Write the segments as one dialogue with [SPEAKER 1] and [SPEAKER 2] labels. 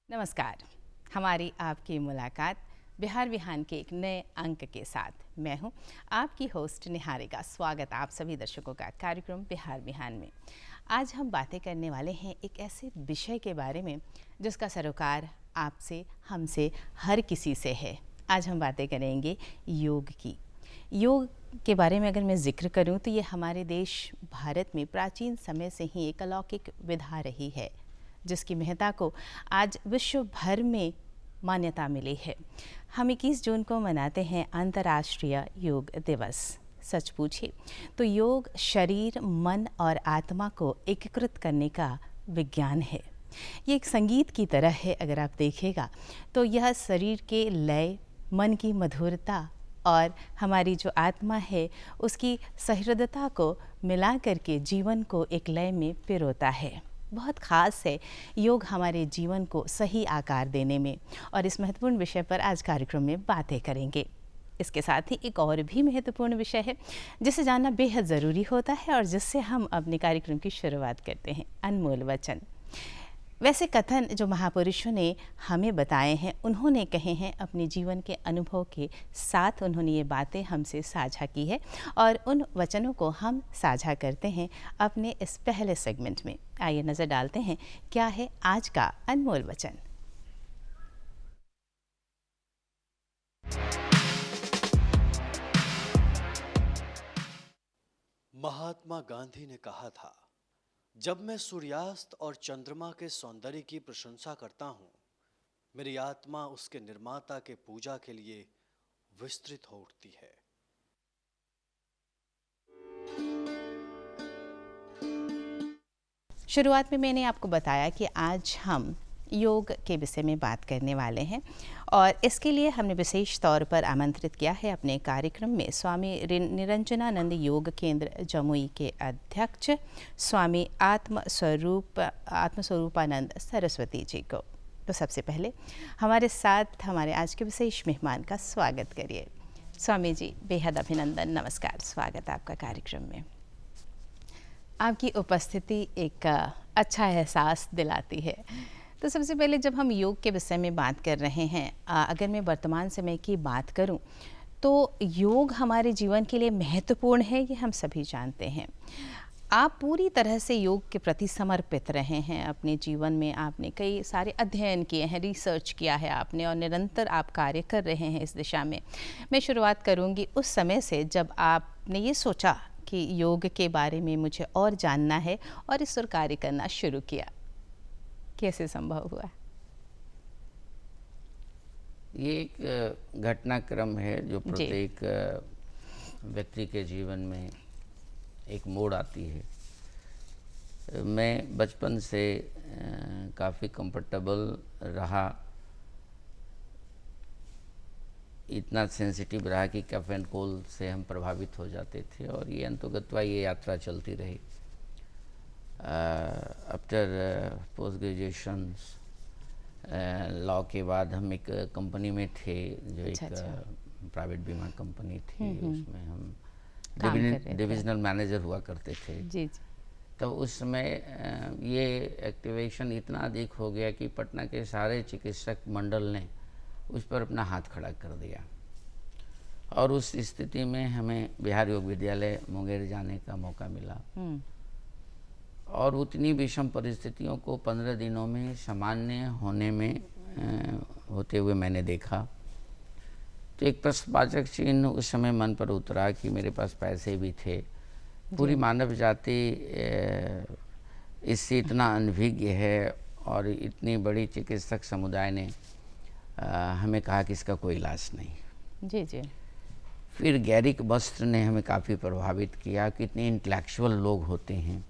[SPEAKER 1] नमस्कार। हमारी आपकी मुलाकात बिहार विहान के एक नए अंक के साथ। मैं हूं आपकी होस्ट निहारिका। स्वागत आप सभी दर्शकों का कार्यक्रम बिहार विहान में। आज हम बातें करने वाले हैं एक ऐसे विषय के बारे में जिसका सरोकार आपसे, हमसे, हर किसी से है। आज हम बातें करेंगे योग की। योग के बारे में अगर मैं जिक्र करूं तो ये हमारे देश भारत में प्राचीन समय से ही एक अलौकिक विधा रही है, जिसकी महत्ता को आज विश्व भर में मान्यता मिली है। हम 21 जून को मनाते हैं अंतर्राष्ट्रीय योग दिवस। सच पूछे तो योग शरीर, मन और आत्मा को एकीकृत करने का विज्ञान है। ये एक संगीत की तरह है। अगर आप देखिएगा तो यह शरीर के लय, मन की मधुरता और हमारी जो आत्मा है उसकी सहृदयता को मिला करके जीवन को एक लय में पिरोता है। बहुत ख़ास है योग हमारे जीवन को सही आकार देने में, और इस महत्वपूर्ण विषय पर आज कार्यक्रम में बातें करेंगे। इसके साथ ही एक और भी महत्वपूर्ण विषय है जिसे जानना बेहद ज़रूरी होता है और जिससे हम अपने कार्यक्रम की शुरुआत करते हैं, अनमोल वचन। वैसे कथन जो महापुरुषों ने हमें बताए हैं, उन्होंने कहे हैं अपने जीवन के अनुभव के साथ, उन्होंने ये बातें हमसे साझा की है और उन वचनों को हम साझा करते हैं अपने इस पहले सेगमेंट में। आइए नज़र डालते हैं क्या है आज का अनमोल वचन।
[SPEAKER 2] महात्मा गांधी ने कहा था, जब मैं सूर्यास्त और चंद्रमा के सौंदर्य की प्रशंसा करता हूं, मेरी आत्मा उसके निर्माता के पूजा के लिए विस्तृत हो उठती है।
[SPEAKER 1] शुरुआत में मैंने आपको बताया कि आज हम योग के विषय में बात करने वाले हैं और इसके लिए हमने विशेष तौर पर आमंत्रित किया है अपने कार्यक्रम में स्वामी निरंजनानंद योग केंद्र जमुई के अध्यक्ष स्वामी आत्मस्वरूपानंद सरस्वती जी को। तो सबसे पहले हमारे साथ हमारे आज के विशेष मेहमान का स्वागत करिए। स्वामी जी, बेहद अभिनंदन, नमस्कार, स्वागत आपका कार्यक्रम में। आपकी उपस्थिति एक अच्छा एहसास दिलाती है। तो सबसे पहले जब हम योग के विषय में बात कर रहे हैं, अगर मैं वर्तमान समय की बात करूं तो योग हमारे जीवन के लिए महत्वपूर्ण है, ये हम सभी जानते हैं। आप पूरी तरह से योग के प्रति समर्पित रहे हैं अपने जीवन में। आपने कई सारे अध्ययन किए हैं, रिसर्च किया है आपने और निरंतर आप कार्य कर रहे हैं इस दिशा में। मैं शुरुआत करूंगी उस समय से जब आपने ये सोचा कि योग के बारे में मुझे और जानना है और इस पर कार्य करना शुरू किया। कैसे संभव हुआ?
[SPEAKER 3] ये एक घटनाक्रम है जो प्रत्येक व्यक्ति के जीवन में एक मोड़ आती है। मैं बचपन से काफ़ी कंफर्टेबल रहा, इतना सेंसिटिव रहा कि कफ एंड कोल्ड से हम प्रभावित हो जाते थे और ये अंतर्गतवा ये यात्रा चलती रही। आफ्टर पोस्ट ग्रेजुएशन लॉ के बाद हम एक कंपनी में थे जो एक प्राइवेट बीमा कंपनी थी। उसमें हम डिविजनल मैनेजर हुआ करते थे।
[SPEAKER 1] जी।
[SPEAKER 3] तो उस समय ये एक्टिवेशन इतना अधिक हो गया कि पटना के सारे चिकित्सक मंडल ने उस पर अपना हाथ खड़ा कर दिया और उस स्थिति में हमें बिहार योग विद्यालय मुंगेर जाने का मौका मिला और उतनी विषम परिस्थितियों को 15 दिनों में सामान्य होने में होते हुए मैंने देखा। तो एक प्रश्नवाचक चिन्ह उस समय मन पर उतरा कि मेरे पास पैसे भी थे, पूरी मानव जाति इससे इतना अनभिज्ञ है और इतनी बड़ी चिकित्सक समुदाय ने हमें कहा कि इसका कोई इलाज नहीं।
[SPEAKER 1] जी।
[SPEAKER 3] फिर गैरिक वस्त्र ने हमें काफ़ी प्रभावित किया कि इतने इंटेलेक्चुअल लोग होते हैं।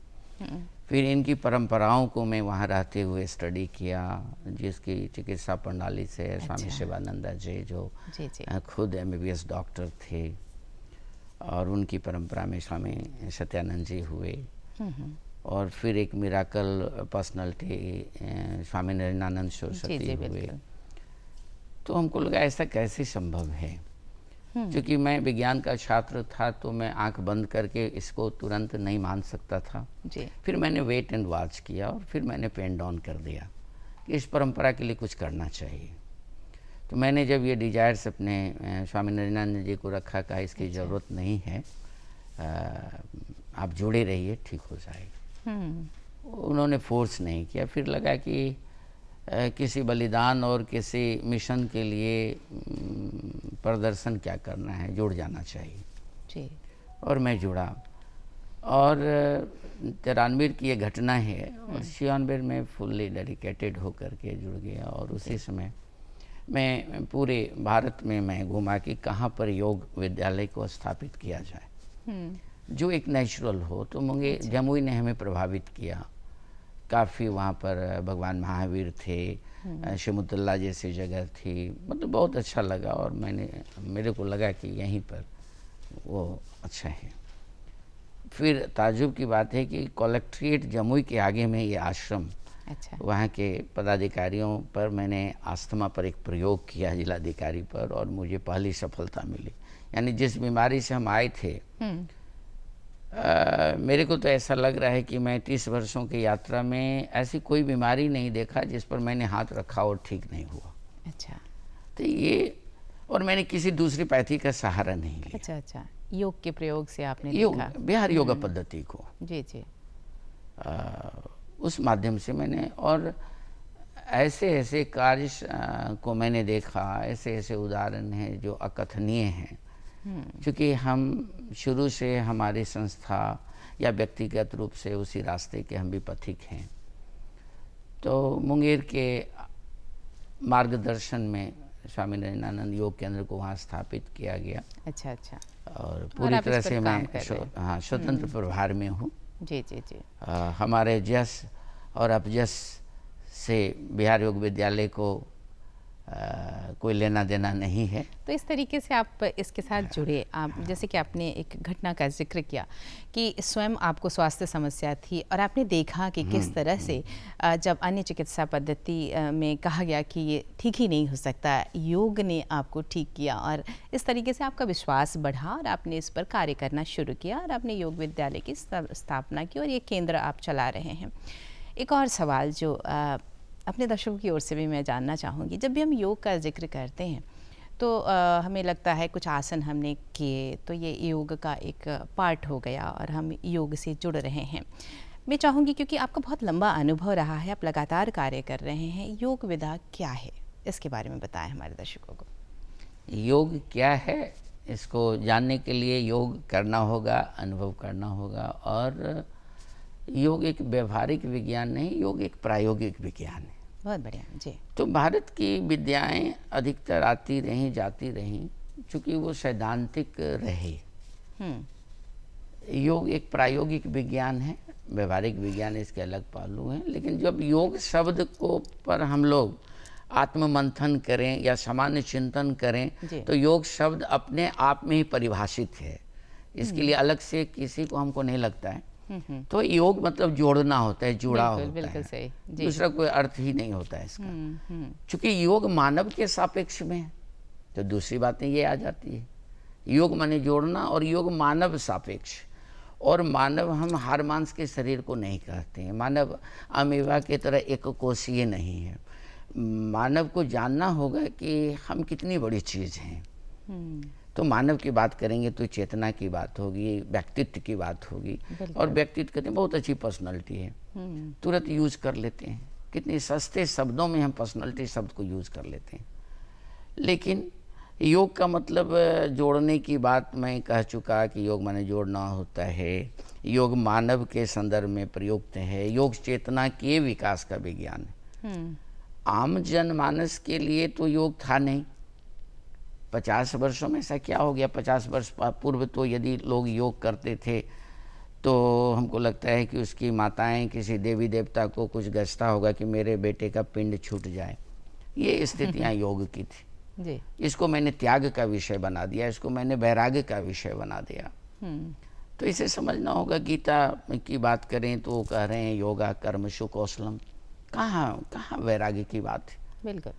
[SPEAKER 3] फिर इनकी परंपराओं को मैं वहाँ रहते हुए स्टडी किया, जिसकी चिकित्सा प्रणाली से स्वामी शिवानंदा जी जो खुद MBBS डॉक्टर थे और उनकी परंपरा में स्वामी सत्यानंद जी हुए और फिर एक मिराकल पर्सनालिटी स्वामी निरंजनानंद सरस्वती हुए। तो हमको लगा ऐसा कैसे संभव है, क्योंकि मैं विज्ञान का छात्र था तो मैं आंख बंद करके इसको तुरंत नहीं मान सकता था।
[SPEAKER 1] जी।
[SPEAKER 3] फिर मैंने वेट एंड वॉच किया और फिर मैंने पेन डाउन कर दिया कि इस परंपरा के लिए कुछ करना चाहिए। तो मैंने जब ये डिजायर्स अपने स्वामी नरेंद्रानंद जी को रखा, कहा इसकी ज़रूरत नहीं है, आप जुड़े रहिए, ठीक हो जाएगा। उन्होंने फोर्स नहीं किया। फिर लगा कि किसी बलिदान और किसी मिशन के लिए प्रदर्शन क्या करना है, जुड़ जाना चाहिए
[SPEAKER 1] जी।
[SPEAKER 3] और मैं जुड़ा। और 93 की ये घटना है और 96 में फुल्ली डेडिकेटेड होकर के जुड़ गया। और उसी समय मैं पूरे भारत में मैं घूमा कि कहाँ पर योग विद्यालय को स्थापित किया जाए जो एक नेचुरल हो। तो मुझे जमुई ने हमें प्रभावित किया काफ़ी। वहाँ पर भगवान महावीर थे, शिमुतुल्ला जैसी जगह थी, मतलब बहुत अच्छा लगा। और मेरे को लगा कि यहीं पर वो अच्छा है। फिर ताज्जुब की बात है कि कलेक्ट्रेट जमुई के आगे में ये आश्रम,
[SPEAKER 1] अच्छा।
[SPEAKER 3] वहाँ के पदाधिकारियों पर मैंने अस्थमा पर एक प्रयोग किया, जिलाधिकारी पर, और मुझे पहली सफलता मिली। यानी जिस बीमारी से हम आए थे, मेरे को तो ऐसा लग रहा है कि मैं 30 वर्षों की यात्रा में ऐसी कोई बीमारी नहीं देखा जिस पर मैंने हाथ रखा और ठीक नहीं हुआ।
[SPEAKER 1] अच्छा।
[SPEAKER 3] तो ये, और मैंने किसी दूसरी पैथी का सहारा नहीं लिया।
[SPEAKER 1] अच्छा अच्छा, योग के प्रयोग से आपने
[SPEAKER 3] योग,
[SPEAKER 1] देखा।
[SPEAKER 3] बिहार योगा पद्धति को
[SPEAKER 1] जी जी।
[SPEAKER 3] उस माध्यम से मैंने, और ऐसे ऐसे कार्य को मैंने देखा, ऐसे ऐसे उदाहरण हैं जो अकथनीय हैं। क्योंकि हम शुरू से हमारी संस्था या व्यक्तिगत रूप से उसी रास्ते के हम भी पथिक हैं। तो मुंगेर के मार्गदर्शन में स्वामी नरेंद्रानंद योग केंद्र को वहाँ स्थापित किया गया।
[SPEAKER 1] अच्छा अच्छा।
[SPEAKER 3] और पूरी तरह से मैं स्वतंत्र प्रभार में हूँ।
[SPEAKER 1] जी जी जी।
[SPEAKER 3] हमारे जस और अपजस से बिहार योग विद्यालय को कोई लेना देना नहीं है।
[SPEAKER 1] तो इस तरीके से आप इसके साथ जुड़े। आप जैसे कि आपने एक घटना का जिक्र किया कि स्वयं आपको स्वास्थ्य समस्या थी और आपने देखा कि किस तरह से जब अन्य चिकित्सा पद्धति में कहा गया कि ये ठीक ही नहीं हो सकता, योग ने आपको ठीक किया और इस तरीके से आपका विश्वास बढ़ा और आपने इस पर कार्य करना शुरू किया और आपने योग विद्यालय की स्थापना की और ये केंद्र आप चला रहे हैं। एक और सवाल जो अपने दर्शकों की ओर से भी मैं जानना चाहूँगी, जब भी हम योग का जिक्र करते हैं तो हमें लगता है कुछ आसन हमने किए तो ये योग का एक पार्ट हो गया और हम योग से जुड़ रहे हैं। मैं चाहूँगी, क्योंकि आपका बहुत लंबा अनुभव रहा है, आप लगातार कार्य कर रहे हैं, योग विधा क्या है इसके बारे में बताएं हमारे दर्शकों को।
[SPEAKER 3] योग क्या है, इसको जानने के लिए योग करना होगा, अनुभव करना होगा। और योग एक व्यवहारिक विज्ञान नहीं, योग एक प्रायोगिक विज्ञान है।
[SPEAKER 1] बहुत बढ़िया जी।
[SPEAKER 3] तो भारत की विद्याएं अधिकतर आती रहीं जाती रहीं, चूँकि वो सैद्धांतिक रहे। योग एक प्रायोगिक विज्ञान है, व्यवहारिक विज्ञान इसके अलग पहलू हैं। लेकिन जब योग शब्द को पर हम लोग आत्ममंथन करें या सामान्य चिंतन करें तो योग शब्द अपने आप में ही परिभाषित है, इसके लिए अलग से किसी को हमको नहीं लगता है। तो योग मतलब जोड़ना होता है, जुड़ा होता है।
[SPEAKER 1] बिल्कुल सही।
[SPEAKER 3] दूसरा कोई अर्थ ही नहीं होता है इसका। क्योंकि योग मानव के सापेक्ष में है तो दूसरी बातें ये आ जाती है। योग माने जोड़ना और योग मानव सापेक्ष। और मानव हम हार मांस के शरीर को नहीं कहते हैं। मानव अमीबा की तरह एक कोषीय नहीं है। मानव को जानना होगा कि हम कितनी बड़ी चीज़ हैं। तो मानव की बात करेंगे तो चेतना की बात होगी, व्यक्तित्व की बात होगी। और व्यक्तित्व कहते हैं बहुत अच्छी पर्सनालिटी है, तुरंत यूज कर लेते हैं। कितने सस्ते शब्दों में हम पर्सनालिटी शब्द को यूज कर लेते हैं। लेकिन योग का मतलब जोड़ने की बात मैं कह चुका कि योग माने जोड़ना होता है। योग मानव के संदर्भ में प्रयुक्त है। योग चेतना के विकास का विज्ञान है। आम जनमानस के लिए तो योग था नहीं। 50 वर्षों में ऐसा क्या हो गया? 50 वर्ष पूर्व तो यदि लोग योग करते थे तो हमको लगता है कि उसकी माताएं किसी देवी देवता को कुछ गसता होगा कि मेरे बेटे का पिंड छूट जाए। ये स्थितियां योग की थी जी। इसको मैंने त्याग का विषय बना दिया, इसको मैंने वैराग्य का विषय बना दिया। तो इसे समझना होगा। गीता की बात करें तो कह रहे हैं योगा कर्मसु कौशलम। कहाँ वैराग्य की बात है? बिल्कुल।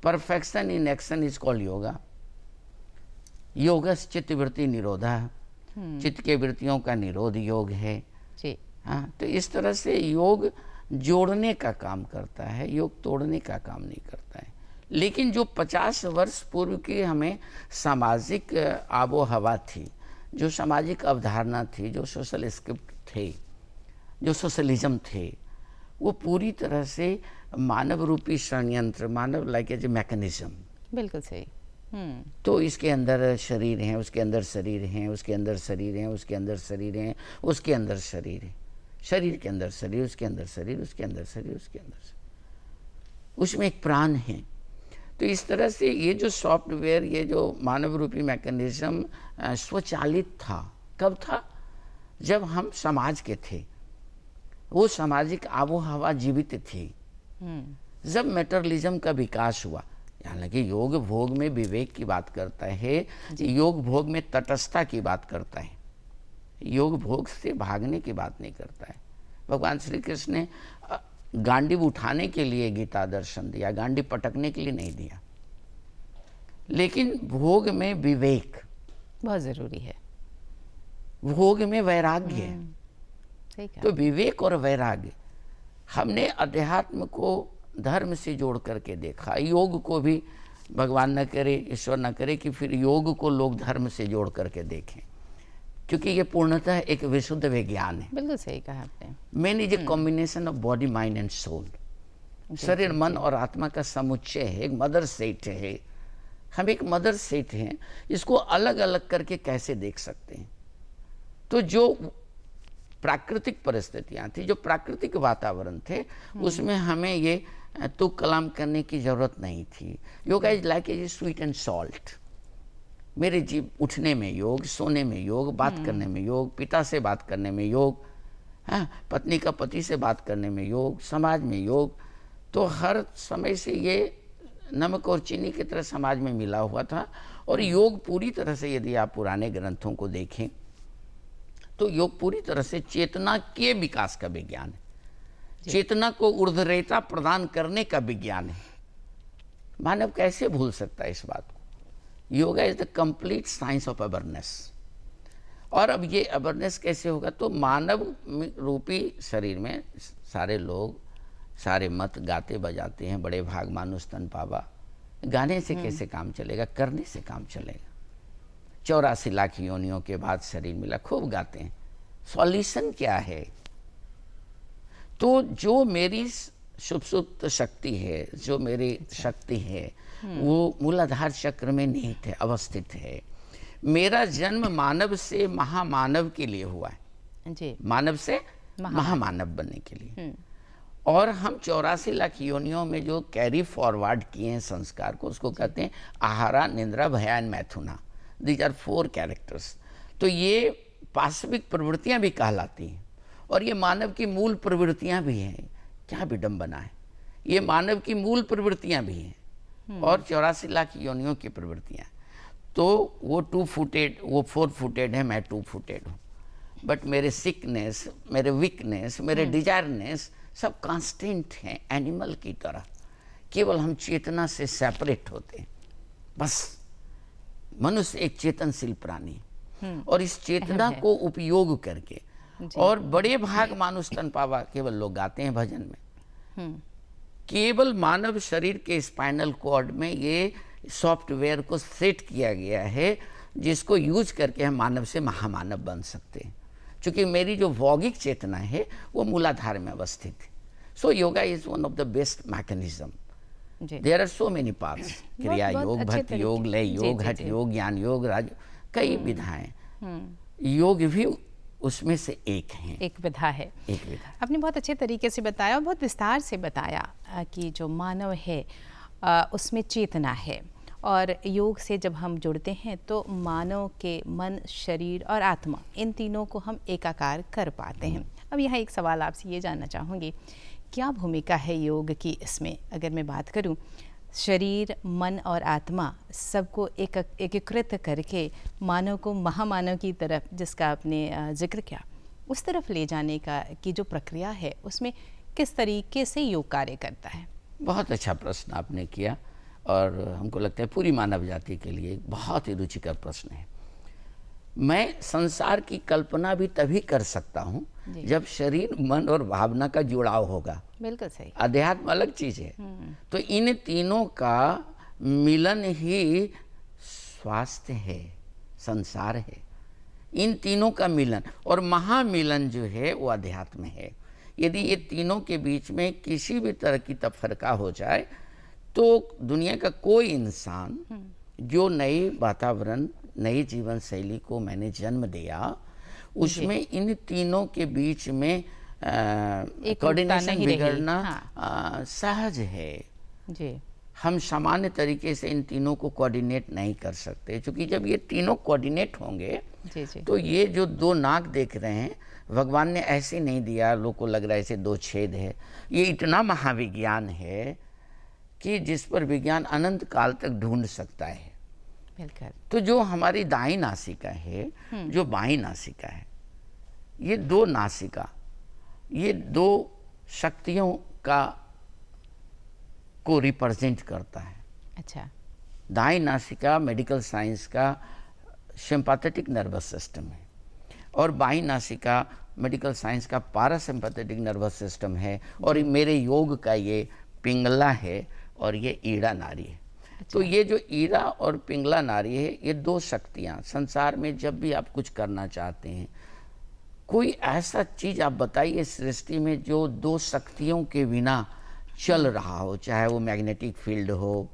[SPEAKER 3] Perfection in action is called yoga. Yogas चित्त वृत्ति निरोधा, चित्त के वृत्तियों का निरोध योग है जी। हाँ, तो इस तरह से योग जोड़ने का काम करता है, योग तोड़ने का काम नहीं करता है। लेकिन जो 50 वर्ष पूर्व की हमें सामाजिक आबो हवा थी, जो सामाजिक अवधारणा थी, जो सोशल स्क्रिप्ट थे, जो सोशलिज्म थे, वो पूरी तरह से मानव रूपी षड्यंत्र, मानव लाइक एज ए मैकेनिज्म।
[SPEAKER 1] बिल्कुल सही।
[SPEAKER 3] तो इसके अंदर शरीर हैं, उसके अंदर शरीर हैं, उसके अंदर शरीर हैं, उसके अंदर शरीर हैं, उसके अंदर शरीर है, शरीर के अंदर शरीर, उसके अंदर शरीर, उसके अंदर शरीर, उसके अंदर शरीर, उसमें एक प्राण है। तो इस तरह से ये जो सॉफ्टवेयर, ये जो मानव रूपी मैकेनिज्म स्वचालित था। कब था? जब हम समाज के थे, वो सामाजिक आबो हवा जीवित थी। जब मेटरलिज्म का विकास हुआ, हालांकि योग भोग में विवेक की बात करता है, योग भोग में तटस्थता की बात करता है, योग भोग से भागने की बात नहीं करता है। भगवान श्री कृष्ण ने गांडीव उठाने के लिए गीता दर्शन दिया, गांडी पटकने के लिए नहीं दिया। लेकिन भोग में विवेक
[SPEAKER 1] बहुत जरूरी है,
[SPEAKER 3] भोग में वैराग्य है।
[SPEAKER 1] सही कहा।
[SPEAKER 3] तो विवेक और वैराग्य, हमने अध्यात्म को धर्म से जोड़ करके देखा, योग को भी भगवान न करे, ईश्वर न करे कि फिर योग को लोग धर्म से जोड़ करके देखें, क्योंकि ये पूर्णतः एक विशुद्ध विज्ञान है।
[SPEAKER 1] बिल्कुल सही कहा आपने।
[SPEAKER 3] Man is a combination of body, mind and soul. शरीर, मन और आत्मा का समुच्चय है, एक मदर सेट है। हम एक मदर सेट हैं, इसको अलग अलग करके कैसे देख सकते हैं? तो जो प्राकृतिक परिस्थितियां थी, जो प्राकृतिक वातावरण थे, उसमें हमें ये तुक कलाम करने की जरूरत नहीं थी। Yoga is like a sweet and salt. मेरे जीव उठने में योग, सोने में योग, बात करने में योग, पिता से बात करने में योग, हाँ, पत्नी का पति से बात करने में योग, समाज में योग। तो हर समय से ये नमक और चीनी की तरह समाज में मिला हुआ था। और योग पूरी तरह से, यदि आप पुराने ग्रंथों को देखें तो योग पूरी तरह से चेतना के विकास का विज्ञान है, चेतना को ऊर्ध्वरेता प्रदान करने का विज्ञान है। मानव कैसे भूल सकता है इस बात को? Yoga is the complete science of awareness. और अब ये अवेयरनेस कैसे होगा? तो मानव रूपी शरीर में सारे लोग, सारे मत गाते बजाते हैं, बड़े भाग मानुष तन पावा। गाने से कैसे काम चलेगा? करने से काम चलेगा। 84 लाख योनियों के बाद शरीर मिला, खूब गाते हैं। सॉल्यूशन क्या है? तो जो मेरी सुप्त शक्ति है, जो मेरी शक्ति है, वो मूलाधार चक्र में निहित है, अवस्थित है। मेरा जन्म मानव से महामानव के लिए हुआ है
[SPEAKER 1] जी,
[SPEAKER 3] मानव से महामानव बनने के लिए। और हम 84 लाख योनियों में जो कैरी फॉरवर्ड किए हैं संस्कार को, उसको कहते हैं आहारा, निंद्रा, भया एंड मैथुना। These are 4 characters. तो ये पाशविक प्रवृत्तियां भी कहलाती हैं, और ये मानव की मूल प्रवृत्तियां भी हैं। क्या विडंबना है! ये मानव की मूल प्रवृत्तियां भी हैं, और 84 लाख योनियों की प्रवृत्तियां। तो वो 2 फुटेड, वो 4 फुटेड है, मैं 2 फुटेड हूँ। बट मेरे सिकनेस, मेरे वीकनेस, मेरे डिजायरनेस सब कांस्टेंट हैं, एनिमल की तरह। केवल हम चेतना से सेपरेट होते हैं, बस। मनुष्य एक चेतनशील प्राणी, और इस चेतना को उपयोग करके, और बड़े भाग मानुष तन पावा केवल लोग गाते हैं भजन में। केवल मानव शरीर के स्पाइनल कॉर्ड में ये सॉफ्टवेयर को सेट किया गया है, जिसको यूज करके हम मानव से महामानव बन सकते हैं। क्योंकि मेरी जो भौगिक चेतना है वो मूलाधार में अवस्थित है। So yoga is one of the best mechanism. There are so many parts, Kriya Yoga, भक्ति योग, लय योग, हठ योग, ज्ञान योग, राज, कई विधाएं। योग भी उसमें से एक है,
[SPEAKER 1] एक विधा है,
[SPEAKER 3] एक विधा।
[SPEAKER 1] आपने बहुत अच्छे तरीके से बताया और बहुत विस्तार से बताया कि जो मानव है उसमें चेतना है, और योग से जब हम जुड़ते हैं तो मानव के मन, शरीर और आत्मा, इन तीनों को हम एकाकार कर पाते हैं। अब यहाँ एक सवाल आपसे ये जानना चाहूँगी, क्या भूमिका है योग की इसमें? अगर मैं बात करूँ, शरीर, मन और आत्मा सबको एकीकृत करके मानव को महामानव की तरफ, जिसका आपने जिक्र किया, उस तरफ ले जाने का की जो प्रक्रिया है, उसमें किस तरीके से योग कार्य करता है?
[SPEAKER 3] बहुत अच्छा प्रश्न आपने किया, और हमको लगता है पूरी मानव जाति के लिए बहुत ही रुचिकर प्रश्न है। मैं संसार की कल्पना भी तभी कर सकता हूँ जब शरीर, मन और भावना का जुड़ाव होगा।
[SPEAKER 1] बिल्कुल सही।
[SPEAKER 3] अध्यात्म अलग चीज है। तो इन तीनों का मिलन ही स्वास्थ्य है, संसार है। इन तीनों का मिलन, और महामिलन जो है वो अध्यात्म है। यदि ये तीनों के बीच में किसी भी तरह की तफरका हो जाए तो दुनिया का कोई इंसान जो नई वातावरण, नई जीवन शैली को मैंने जन्म दिया, उसमें इन तीनों के बीच में कोऑर्डिनेशन बिगड़ना सहज है
[SPEAKER 1] जी।
[SPEAKER 3] हम सामान्य तरीके से इन तीनों को कोऑर्डिनेट नहीं कर सकते, क्योंकि जब ये तीनों कोऑर्डिनेट होंगे
[SPEAKER 1] जी जी।
[SPEAKER 3] तो ये जो दो नाक देख रहे हैं, भगवान ने ऐसे नहीं दिया, लोग को लग रहा है ऐसे दो छेद है। ये इतना महाविज्ञान है कि जिस पर विज्ञान अनंत काल तक ढूंढ सकता है।
[SPEAKER 1] बिल्कुल।
[SPEAKER 3] तो जो हमारी दाई नासिका है, जो बाई नासिका है, ये दो नासिका, ये दो शक्तियों का को रिप्रेजेंट करता है।
[SPEAKER 1] अच्छा।
[SPEAKER 3] दाई नासिका मेडिकल साइंस का सिंपैथेटिक नर्वस सिस्टम है और बाई नासिका मेडिकल साइंस का पैरासिम्पैथेटिक नर्वस सिस्टम है, और मेरे योग का ये पिंगला है और ये ईड़ा नाड़ी है। तो ये जो ईड़ा और पिंगला नाड़ी है, ये दो शक्तियाँ संसार में जब भी आप कुछ करना चाहते हैं, कोई ऐसा चीज़ आप बताइए सृष्टि में जो दो शक्तियों के बिना चल रहा हो, चाहे वो मैग्नेटिक फील्ड हो,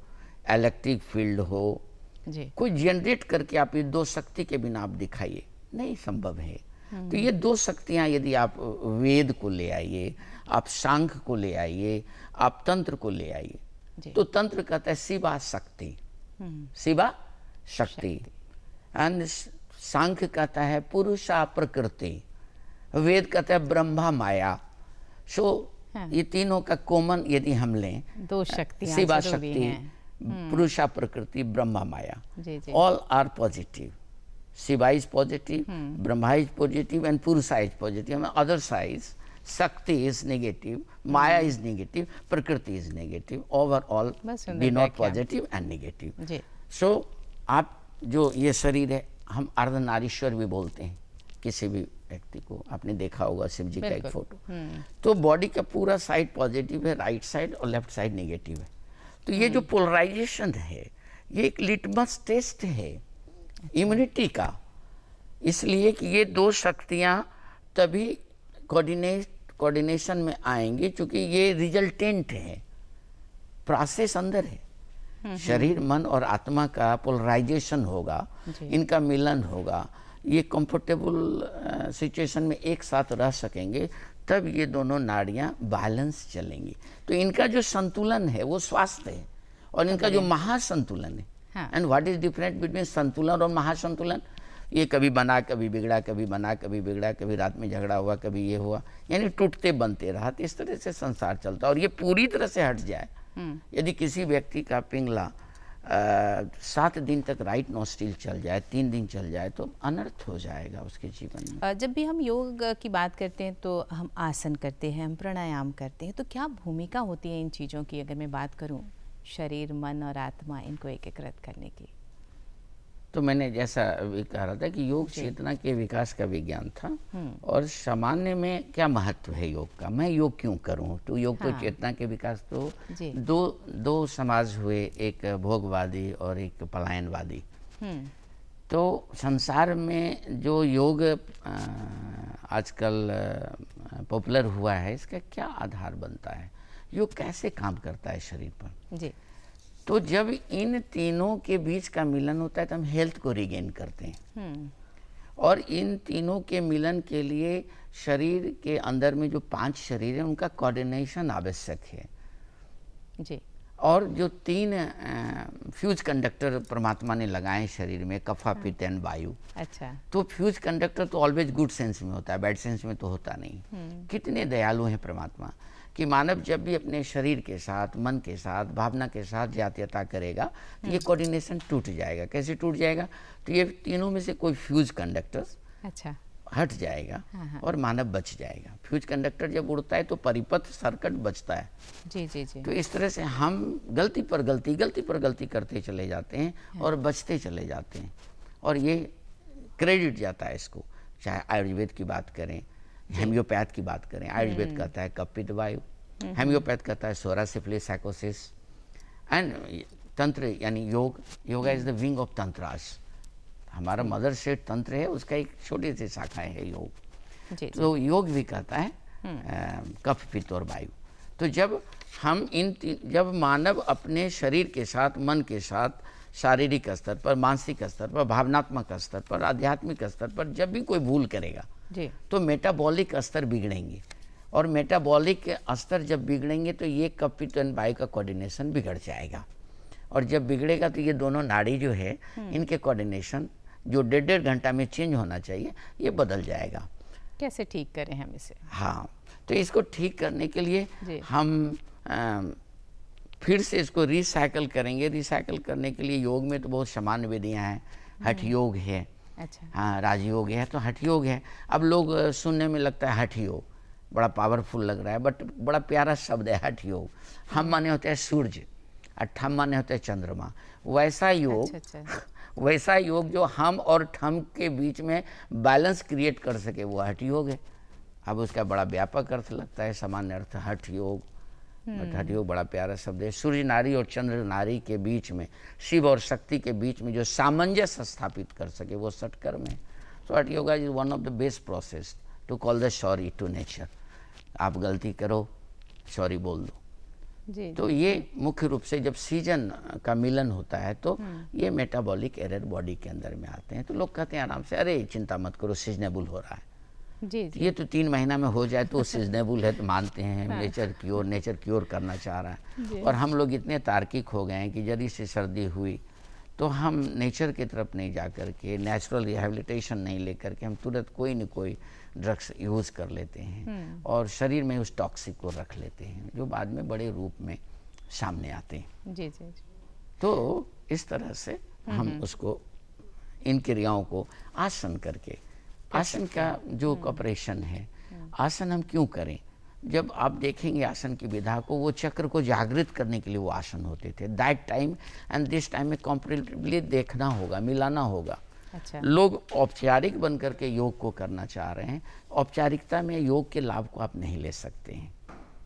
[SPEAKER 3] इलेक्ट्रिक फील्ड हो,
[SPEAKER 1] जी।
[SPEAKER 3] कोई जनरेट करके आप ये दो शक्ति के बिना आप दिखाइए, नहीं संभव है। तो ये दो शक्तियाँ यदि आप वेद को ले आइए, आप सांख्य को ले आइए, आप तंत्र को ले आइए, तो तंत्र कहता है शिवा शक्ति, शिवा शक्ति, एंड सांख्य कहता है पुरुषा प्रकृति, वेद कहता है ब्रह्मा माया। सो ये तीनों का कॉमन यदि हम लें,
[SPEAKER 1] दो शक्तियाँ
[SPEAKER 3] शिवा
[SPEAKER 1] जरूरी
[SPEAKER 3] शक्ति,
[SPEAKER 1] हैं।
[SPEAKER 3] पुरुषा प्रकृति, ब्रह्मा माया,
[SPEAKER 1] जी जी।
[SPEAKER 3] all are positive. Shiva is positive, Brahma is positive, and Purusha is positive. On other sides, Shakti is negative, Maya is negative, Prakriti is negative. Overall,
[SPEAKER 1] बस सुंदर
[SPEAKER 3] denote
[SPEAKER 1] व्याख्या।
[SPEAKER 3] positive and negative.
[SPEAKER 1] Ji.
[SPEAKER 3] So, आप जो ये शरीर है, हम अर्धनारीश्वर भी बोलते हैं किसी भी व्यक्ति को। आपने देखा होगा शिव जी का एक फोटो। तो बॉडी का पूरा साइड पॉजिटिव है, राइट साइड, और लेफ्ट साइड नेगेटिव है। तो ये जो पोलराइजेशन है, ये एक लिटमस टेस्ट है इम्यूनिटी का, इसलिए कि ये दो शक्तियाँ तभी कोऑर्डिनेशन में आएंगी, क्योंकि ये रिजल्टेंट है, प्रोसेस अंदर है। शरीर, मन और आत्मा का पोलराइजेशन होगा, इनका मिलन होगा, ये कंफर्टेबल सिचुएशन में एक साथ रह सकेंगे, तब ये दोनों नाड़ियाँ बैलेंस चलेंगी। तो इनका जो संतुलन है वो स्वास्थ्य है, और इनका जो महासंतुलन है, and what is different between संतुलन और महासंतुलन, ये कभी बना कभी बिगड़ा, कभी बना कभी बिगड़ा, कभी रात में झगड़ा हुआ, कभी ये हुआ, यानी टूटते बनते रहा। तो इस तरह से संसार चलता है। और ये पूरी तरह से हट जाए, यदि किसी व्यक्ति का पिंगला 7 दिन तक राइट नोस्ट्रिल चल जाए, 3 दिन चल जाए, तो अनर्थ हो जाएगा उसके जीवन में।
[SPEAKER 1] जब भी हम योग की बात करते हैं तो हम आसन करते हैं, हम प्राणायाम करते हैं, तो क्या भूमिका होती है इन चीज़ों की, अगर मैं बात करूं शरीर, मन और आत्मा, इनको एकीकृत करने की?
[SPEAKER 3] तो मैंने जैसा अभी कह रहा था कि योग चेतना के विकास का विज्ञान था, और सामान्य में क्या महत्व है योग का, मैं योग क्यों करूं। तो योग तो चेतना के विकास, तो दो समाज हुए, एक भोगवादी और एक पलायनवादी। तो संसार में जो योग आजकल पॉपुलर हुआ है, इसका क्या आधार बनता है, योग कैसे काम करता है शरीर पर।
[SPEAKER 1] जी।
[SPEAKER 3] तो जब इन तीनों के बीच का मिलन होता है तो हम हेल्थ को रिगेन करते हैं। और इन तीनों के मिलन के लिए शरीर के अंदर में जो 5 शरीर हैं, उनका कोऑर्डिनेशन आवश्यक है।
[SPEAKER 1] जी।
[SPEAKER 3] और जो 3 फ्यूज कंडक्टर परमात्मा ने लगाए शरीर में, कफा, पित्त एंड वायु।
[SPEAKER 1] अच्छा।
[SPEAKER 3] तो फ्यूज कंडक्टर तो ऑलवेज गुड सेंस में होता है, बैड सेंस में तो होता नहीं। कितने दयालु हैं परमात्मा कि मानव जब भी अपने शरीर के साथ, मन के साथ, भावना के साथ जातीयता करेगा, तो ये कोऑर्डिनेशन टूट जाएगा। कैसे टूट जाएगा? तो ये तीनों में से कोई फ्यूज कंडक्टर्स
[SPEAKER 1] अच्छा
[SPEAKER 3] हट जाएगा और मानव बच जाएगा। फ्यूज कंडक्टर जब उड़ता है तो परिपथ सर्किट बचता है।
[SPEAKER 1] जी जी जी।
[SPEAKER 3] तो इस तरह से हम गलती पर गलती करते चले जाते हैं और बचते चले जाते हैं। और ये क्रेडिट जाता है इसको। चाहे आयुर्वेद की बात करें, हेम्योपैथ की बात करें, आयुर्वेद कहता है कपित वायु, हेम्योपैथ कहता है सोरा सिफिलिस साइकोसिस, एंड तंत्र यानी योग, yoga is the wing of tantras. हमारा मदर सेट तंत्र है, उसका एक छोटी सी शाखा है योग। तो योग भी कहता है कफ पित्त और वायु। तो जब हम जब मानव अपने शरीर के साथ, मन के साथ, शारीरिक स्तर पर, मानसिक स्तर पर, भावनात्मक स्तर पर, आध्यात्मिक स्तर पर जब भी कोई भूल करेगा तो मेटाबॉलिक स्तर बिगड़ेंगे, और मेटाबॉलिक स्तर जब बिगड़ेंगे तो ये कफ पित्त और वायु का कोऑर्डिनेशन बिगड़ जाएगा, और जब बिगड़ेगा तो ये दोनों नाड़ी जो है इनके कोऑर्डिनेशन जो 1.5 घंटा में चेंज होना चाहिए ये बदल जाएगा।
[SPEAKER 1] कैसे ठीक करें हम इसे? हाँ,
[SPEAKER 3] तो इसको ठीक करने के लिए हम फिर से इसको रिसाइकल करेंगे। रिसाइकल करने के लिए योग में तो बहुत सामान्य विधियाँ हैं। हठ योग है,
[SPEAKER 1] अच्छा,
[SPEAKER 3] हाँ, राजयोग है, तो हठ योग है। अब लोग सुनने में लगता है हठ योग बड़ा पावरफुल लग रहा है, बट बड़ा प्यारा शब्द है हठ योग। हम माने होते हैं सूर्य, ठम माने होते हैं चंद्रमा। वैसा योग, वैसा योग जो हम और ठम के बीच में बैलेंस क्रिएट कर सके, वो हठ योग है। अब उसका बड़ा व्यापक अर्थ लगता है, सामान्य अर्थ हठ योग, बट हठ योग बड़ा प्यारा शब्द है। सूर्य नारी और चंद्र नारी के बीच में, शिव और शक्ति के बीच में जो सामंजस्य स्थापित कर सके वो षटकर्म है। तो Hatha yoga is one of the best process to call the sorry to nature. आप गलती करो, सॉरी बोल दो। तो ये मुख्य रूप से जब सीजन का मिलन होता है तो ये मेटाबॉलिक एरर बॉडी के अंदर में आते हैं। तो लोग कहते हैं आराम से, अरे चिंता मत करो, सीजनेबल हो रहा है। ये तो 3 महीना में हो जाए तो सीजनेबल है, तो मानते हैं। नेचर क्योर करना चाह रहा है। और हम लोग इतने तार्किक हो गए हैं कि यदि से सर्दी हुई तो हम नेचर की तरफ नहीं जा कर के, नेचुरल रिहेबिलिटेशन नहीं लेकर के हम तुरंत कोई न कोई ड्रग्स यूज़ कर लेते हैं और शरीर में उस टॉक्सिक को रख लेते हैं, जो बाद में बड़े रूप में सामने आते हैं।
[SPEAKER 1] जी जी।
[SPEAKER 3] तो इस तरह से हम उसको, इन क्रियाओं को आसन करके, आसन का जो ऑपरेशन है, आसन हम क्यों करें? जब आप देखेंगे आसन की विधा को, वो चक्र को जागृत करने के लिए वो आसन होते थे। That time and this time में कॉम्परेटिवली देखना होगा, मिलाना होगा।
[SPEAKER 1] अच्छा।
[SPEAKER 3] लोग औपचारिक बन करके योग को करना चाह रहे हैं। औपचारिकता में योग के लाभ को आप नहीं ले सकते हैं।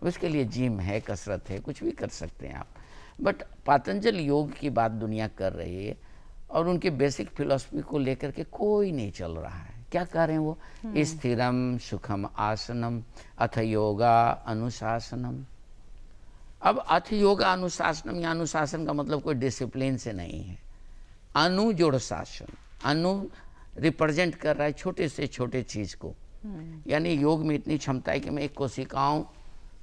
[SPEAKER 3] उसके लिए जिम है, कसरत है, कुछ भी कर सकते हैं आप। बट पतंजल योग की बात दुनिया कर रही है और उनके बेसिक फिलॉसफी को लेकर के कोई नहीं चल रहा है। क्या कह रहे हैं वो? स्थिरम सुखम आसनम अथ योगा अनुशासनम। अब अथ योगा अनुशासनम, या अनुशासन का मतलब कोई डिसिप्लिन से नहीं है। अनु जोड़ शासन, अनु रिप्रेजेंट कर रहा है छोटे से छोटे चीज को। यानी योग में इतनी क्षमता है कि मैं एक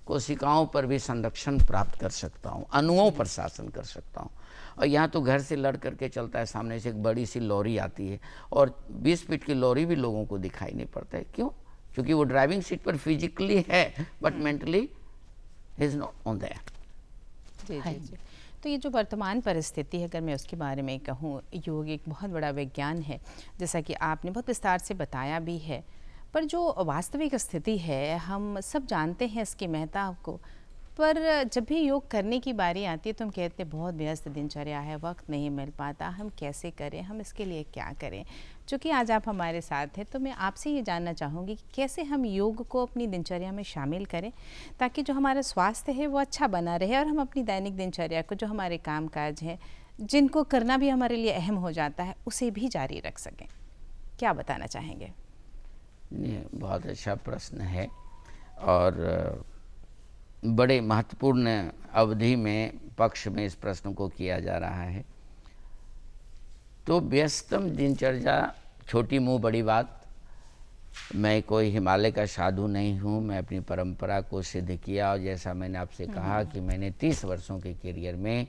[SPEAKER 3] कोशिकाओं पर भी संरक्षण प्राप्त कर सकता हूँ, अणुओं पर शासन कर सकता हूँ। और यहाँ तो घर से लड़ करके चलता है, सामने से एक बड़ी सी लॉरी आती है और 20 फीट की लॉरी भी लोगों को दिखाई नहीं पड़ता है। क्यों? क्योंकि वो ड्राइविंग सीट पर फिजिकली है but mentally is not on there.
[SPEAKER 1] जी जी जी। तो ये जो वर्तमान परिस्थिति है, अगर मैं उसके बारे में कहूँ, योग एक बहुत बड़ा विज्ञान है, जैसा कि आपने बहुत विस्तार से बताया भी है। पर जो वास्तविक स्थिति है, हम सब जानते हैं इसकी महत्ता को, पर जब भी योग करने की बारी आती है तो हम कहते हैं बहुत व्यस्त दिनचर्या है, वक्त नहीं मिल पाता, हम कैसे करें, हम इसके लिए क्या करें। चूँकि आज आप हमारे साथ हैं तो मैं आपसे ये जानना चाहूँगी कि कैसे हम योग को अपनी दिनचर्या में शामिल करें ताकि जो हमारा स्वास्थ्य है वो अच्छा बना रहे और हम अपनी दैनिक दिनचर्या को, जो हमारे काम काज हैं जिनको करना भी हमारे लिए अहम हो जाता है, उसे भी जारी रख सकें। क्या बताना चाहेंगे?
[SPEAKER 3] बहुत अच्छा प्रश्न है और बड़े महत्वपूर्ण अवधि में, पक्ष में इस प्रश्न को किया जा रहा है। तो व्यस्तम दिनचर्या, छोटी मुंह बड़ी बात। मैं कोई हिमालय का साधु नहीं हूँ, मैं अपनी परंपरा को सिद्ध किया और जैसा मैंने आपसे कहा कि मैंने 30 वर्षों के करियर में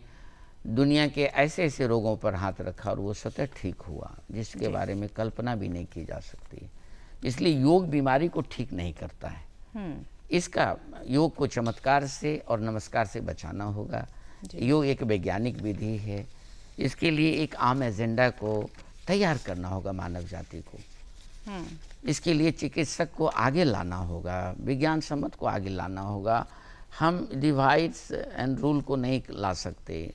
[SPEAKER 3] दुनिया के ऐसे ऐसे रोगों पर हाथ रखा और वो स्वतः ठीक हुआ जिसके बारे में कल्पना भी नहीं की जा सकती। इसलिए योग बीमारी को ठीक नहीं करता है। इसका योग को चमत्कार से और नमस्कार से बचाना होगा। योग एक वैज्ञानिक विधि है, इसके लिए एक आम एजेंडा को तैयार करना होगा मानव जाति को। इसके लिए चिकित्सक को आगे लाना होगा, विज्ञान सम्मत को आगे लाना होगा। हम डिवाइड्स एंड रूल को नहीं ला सकते,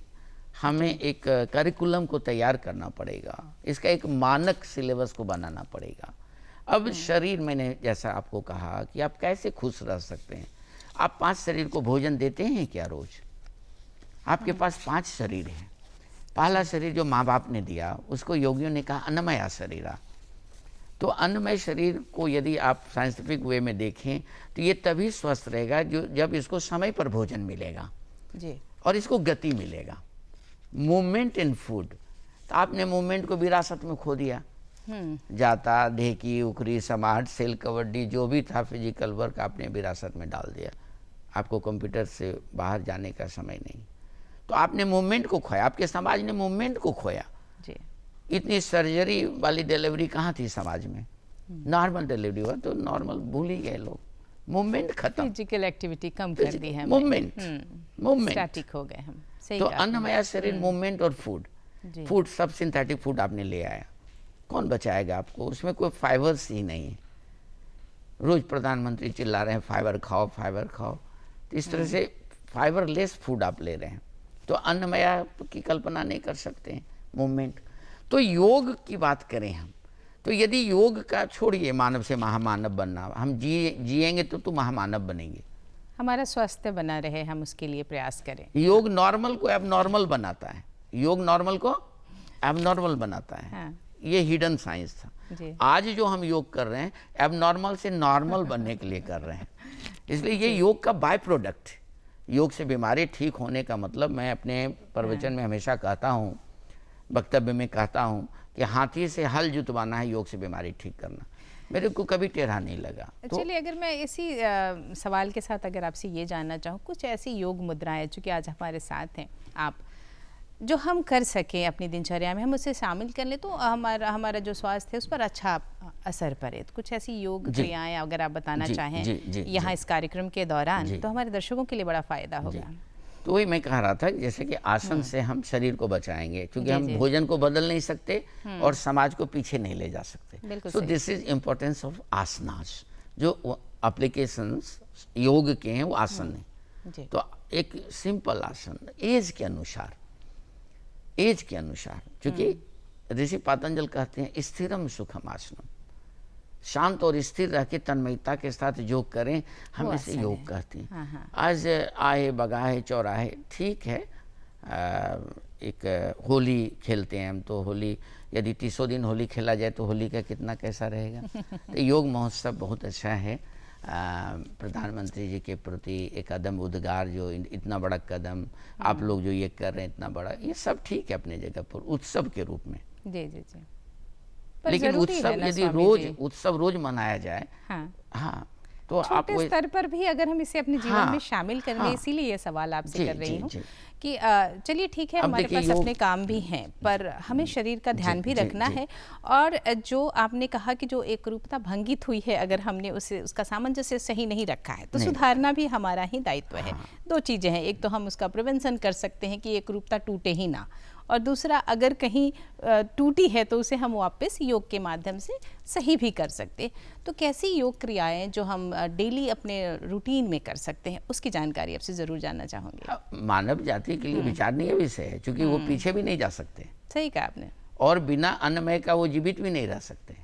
[SPEAKER 3] हमें एक करिकुलम को तैयार करना पड़ेगा, इसका एक मानक सिलेबस को बनाना पड़ेगा। अब शरीर, मैंने जैसा आपको कहा कि आप कैसे खुश रह सकते हैं। आप 5 शरीर को भोजन देते हैं क्या रोज? आपके पास 5 शरीर है। पहला शरीर जो माँ बाप ने दिया उसको योगियों ने कहा अन्नमय शरीरा। तो अन्नमय शरीर को यदि आप साइंटिफिक वे में देखें तो ये तभी स्वस्थ रहेगा जब इसको समय पर भोजन मिलेगा
[SPEAKER 1] जी,
[SPEAKER 3] और इसको गति मिलेगा। मूवमेंट इन फूड, तो आपने मूवमेंट को विरासत में खो दिया। जाता, ढेकी, उखरी, समाट, सेल, कबड्डी, जो भी था फिजिकल वर्क आपने विरासत में डाल दिया। आपको कंप्यूटर से बाहर जाने का समय नहीं, तो आपने मूवमेंट को खोया, आपके समाज ने मूवमेंट को खोया
[SPEAKER 1] जी।
[SPEAKER 3] इतनी सर्जरी वाली डिलीवरी कहाँ थी समाज में? नॉर्मल डिलीवरी हुआ तो नॉर्मल भूल ही गए लोग, मूवमेंट खत्म,
[SPEAKER 1] फिजिकल एक्टिविटी कम कर दी है,
[SPEAKER 3] मूवमेंट
[SPEAKER 1] स्टैटिक हो गए हम। सही
[SPEAKER 3] तो
[SPEAKER 1] कहा आपने।
[SPEAKER 3] अन्नमय शरीर, मूवमेंट और
[SPEAKER 1] जी।
[SPEAKER 3] फूड सब सिंथेटिक फूड आपने ले आया, कौन बचाएगा आपको? उसमें कोई फाइबर्स ही नहीं है। रोज प्रधानमंत्री चिल्ला रहे हैं फाइबर खाओ, फाइबर खाओ, तो इस तरह से फाइबरलेस फूड आप ले रहे हैं, तो अन्नमय की कल्पना नहीं कर सकते हैं। मूवमेंट, तो योग की बात करें हम, तो यदि योग का छोड़िए मानव से महामानव बनना, हम जिएंगे तो महामानव बनेंगे।
[SPEAKER 1] हमारा स्वास्थ्य बना रहे, हम उसके लिए प्रयास करें।
[SPEAKER 3] योग नॉर्मल को एबनॉर्मल बनाता है, योग नॉर्मल को एबनॉर्मल बनाता है।
[SPEAKER 1] हाँ।
[SPEAKER 3] ये हिडन साइंस था।
[SPEAKER 1] जी।
[SPEAKER 3] आज जो हम योग कर रहे हैं एबनॉर्मल से नॉर्मल बनने के लिए कर रहे हैं, इसलिए ये योग का बाय प्रोडक्ट है। योग से बीमारी ठीक होने का मतलब, मैं अपने प्रवचन में हमेशा कहता हूँ, वक्तव्य में कहता हूँ कि हाथी से हल जुतवाना है, योग से बीमारी ठीक करना। मेरे को कभी टेढ़ा नहीं लगा। तो
[SPEAKER 1] चलिए, अगर मैं इसी सवाल के साथ अगर आपसे ये जानना चाहूँ, कुछ ऐसी योग मुद्राएं चूँकि आज हमारे साथ हैं आप, जो हम कर सकें अपनी दिनचर्या में, हम उसे शामिल कर लें तो हमारा जो स्वास्थ्य है उस पर अच्छा असर पड़े। तो कुछ ऐसी योग क्रियाएं अगर आप बताना चाहें यहाँ इस कार्यक्रम के दौरान, तो हमारे दर्शकों के लिए बड़ा फायदा होगा।
[SPEAKER 3] तो वही मैं कह रहा था, जैसे कि आसन से हम शरीर को बचाएंगे, क्योंकि हम भोजन को बदल नहीं सकते और समाज को पीछे नहीं ले जा सकते। So this is importance of asanas. जो एप्लीकेशंस योग के हैं वो आसन है। तो एक सिंपल आसन एज के अनुसार, क्योंकि ऋषि पातंजल कहते हैं स्थिरम सुखम आसनम, शांत और स्थिर रह के तन्मयता के साथ योग करें, हम इसे योग कहते हैं। आज आए बगाहे चौराहे, ठीक है, एक होली खेलते हैं हम, तो होली यदि 30 दिन होली खेला जाए तो होली का कितना कैसा रहेगा। तो योग महोत्सव बहुत अच्छा है। प्रधानमंत्री जी के प्रति एक कदम उद्गार, जो इतना बड़ा कदम आप लोग जो ये कर रहे हैं, इतना बड़ा, ये सब ठीक है अपने जगह पर उत्सव के रूप में।
[SPEAKER 1] जी जी जी।
[SPEAKER 3] लेकिन उत्सव यदि उत्सव रोज मनाया जाए, हाँ, तो आप
[SPEAKER 1] छोटे स्तर पर भी अगर हम इसे अपने जीवन में शामिल कर लें, इसीलिए ये सवाल आपसे कर रही हूँ कि चलिए ठीक है, हमारे पास अपने काम भी हैं, पर हमें शरीर का ध्यान भी रखना है। और जो आपने कहा कि जो एक रूपता भंगित हुई है, अगर हमने उसका सामंजस्य सही नहीं रखा है तो सुधारना भी हमारा ही दायित्व है। 2 चीज़ें हैं, एक तो हम उसका प्रिवेंशन कर सकते हैं कि एक रूपता टूटे ही ना, और दूसरा अगर कहीं टूटी है तो उसे हम वापस योग के माध्यम से सही भी कर सकते। तो कैसी योग क्रियाएं जो हम डेली अपने रूटीन में कर सकते हैं, उसकी जानकारी आपसे ज़रूर जानना चाहूँगी।
[SPEAKER 3] मानव जाति के लिए विचारणीय विषय है, क्योंकि वो पीछे भी नहीं जा सकते।
[SPEAKER 1] सही कहा आपने।
[SPEAKER 3] और बिना अन्नमय का वो जीवित भी नहीं रह सकते,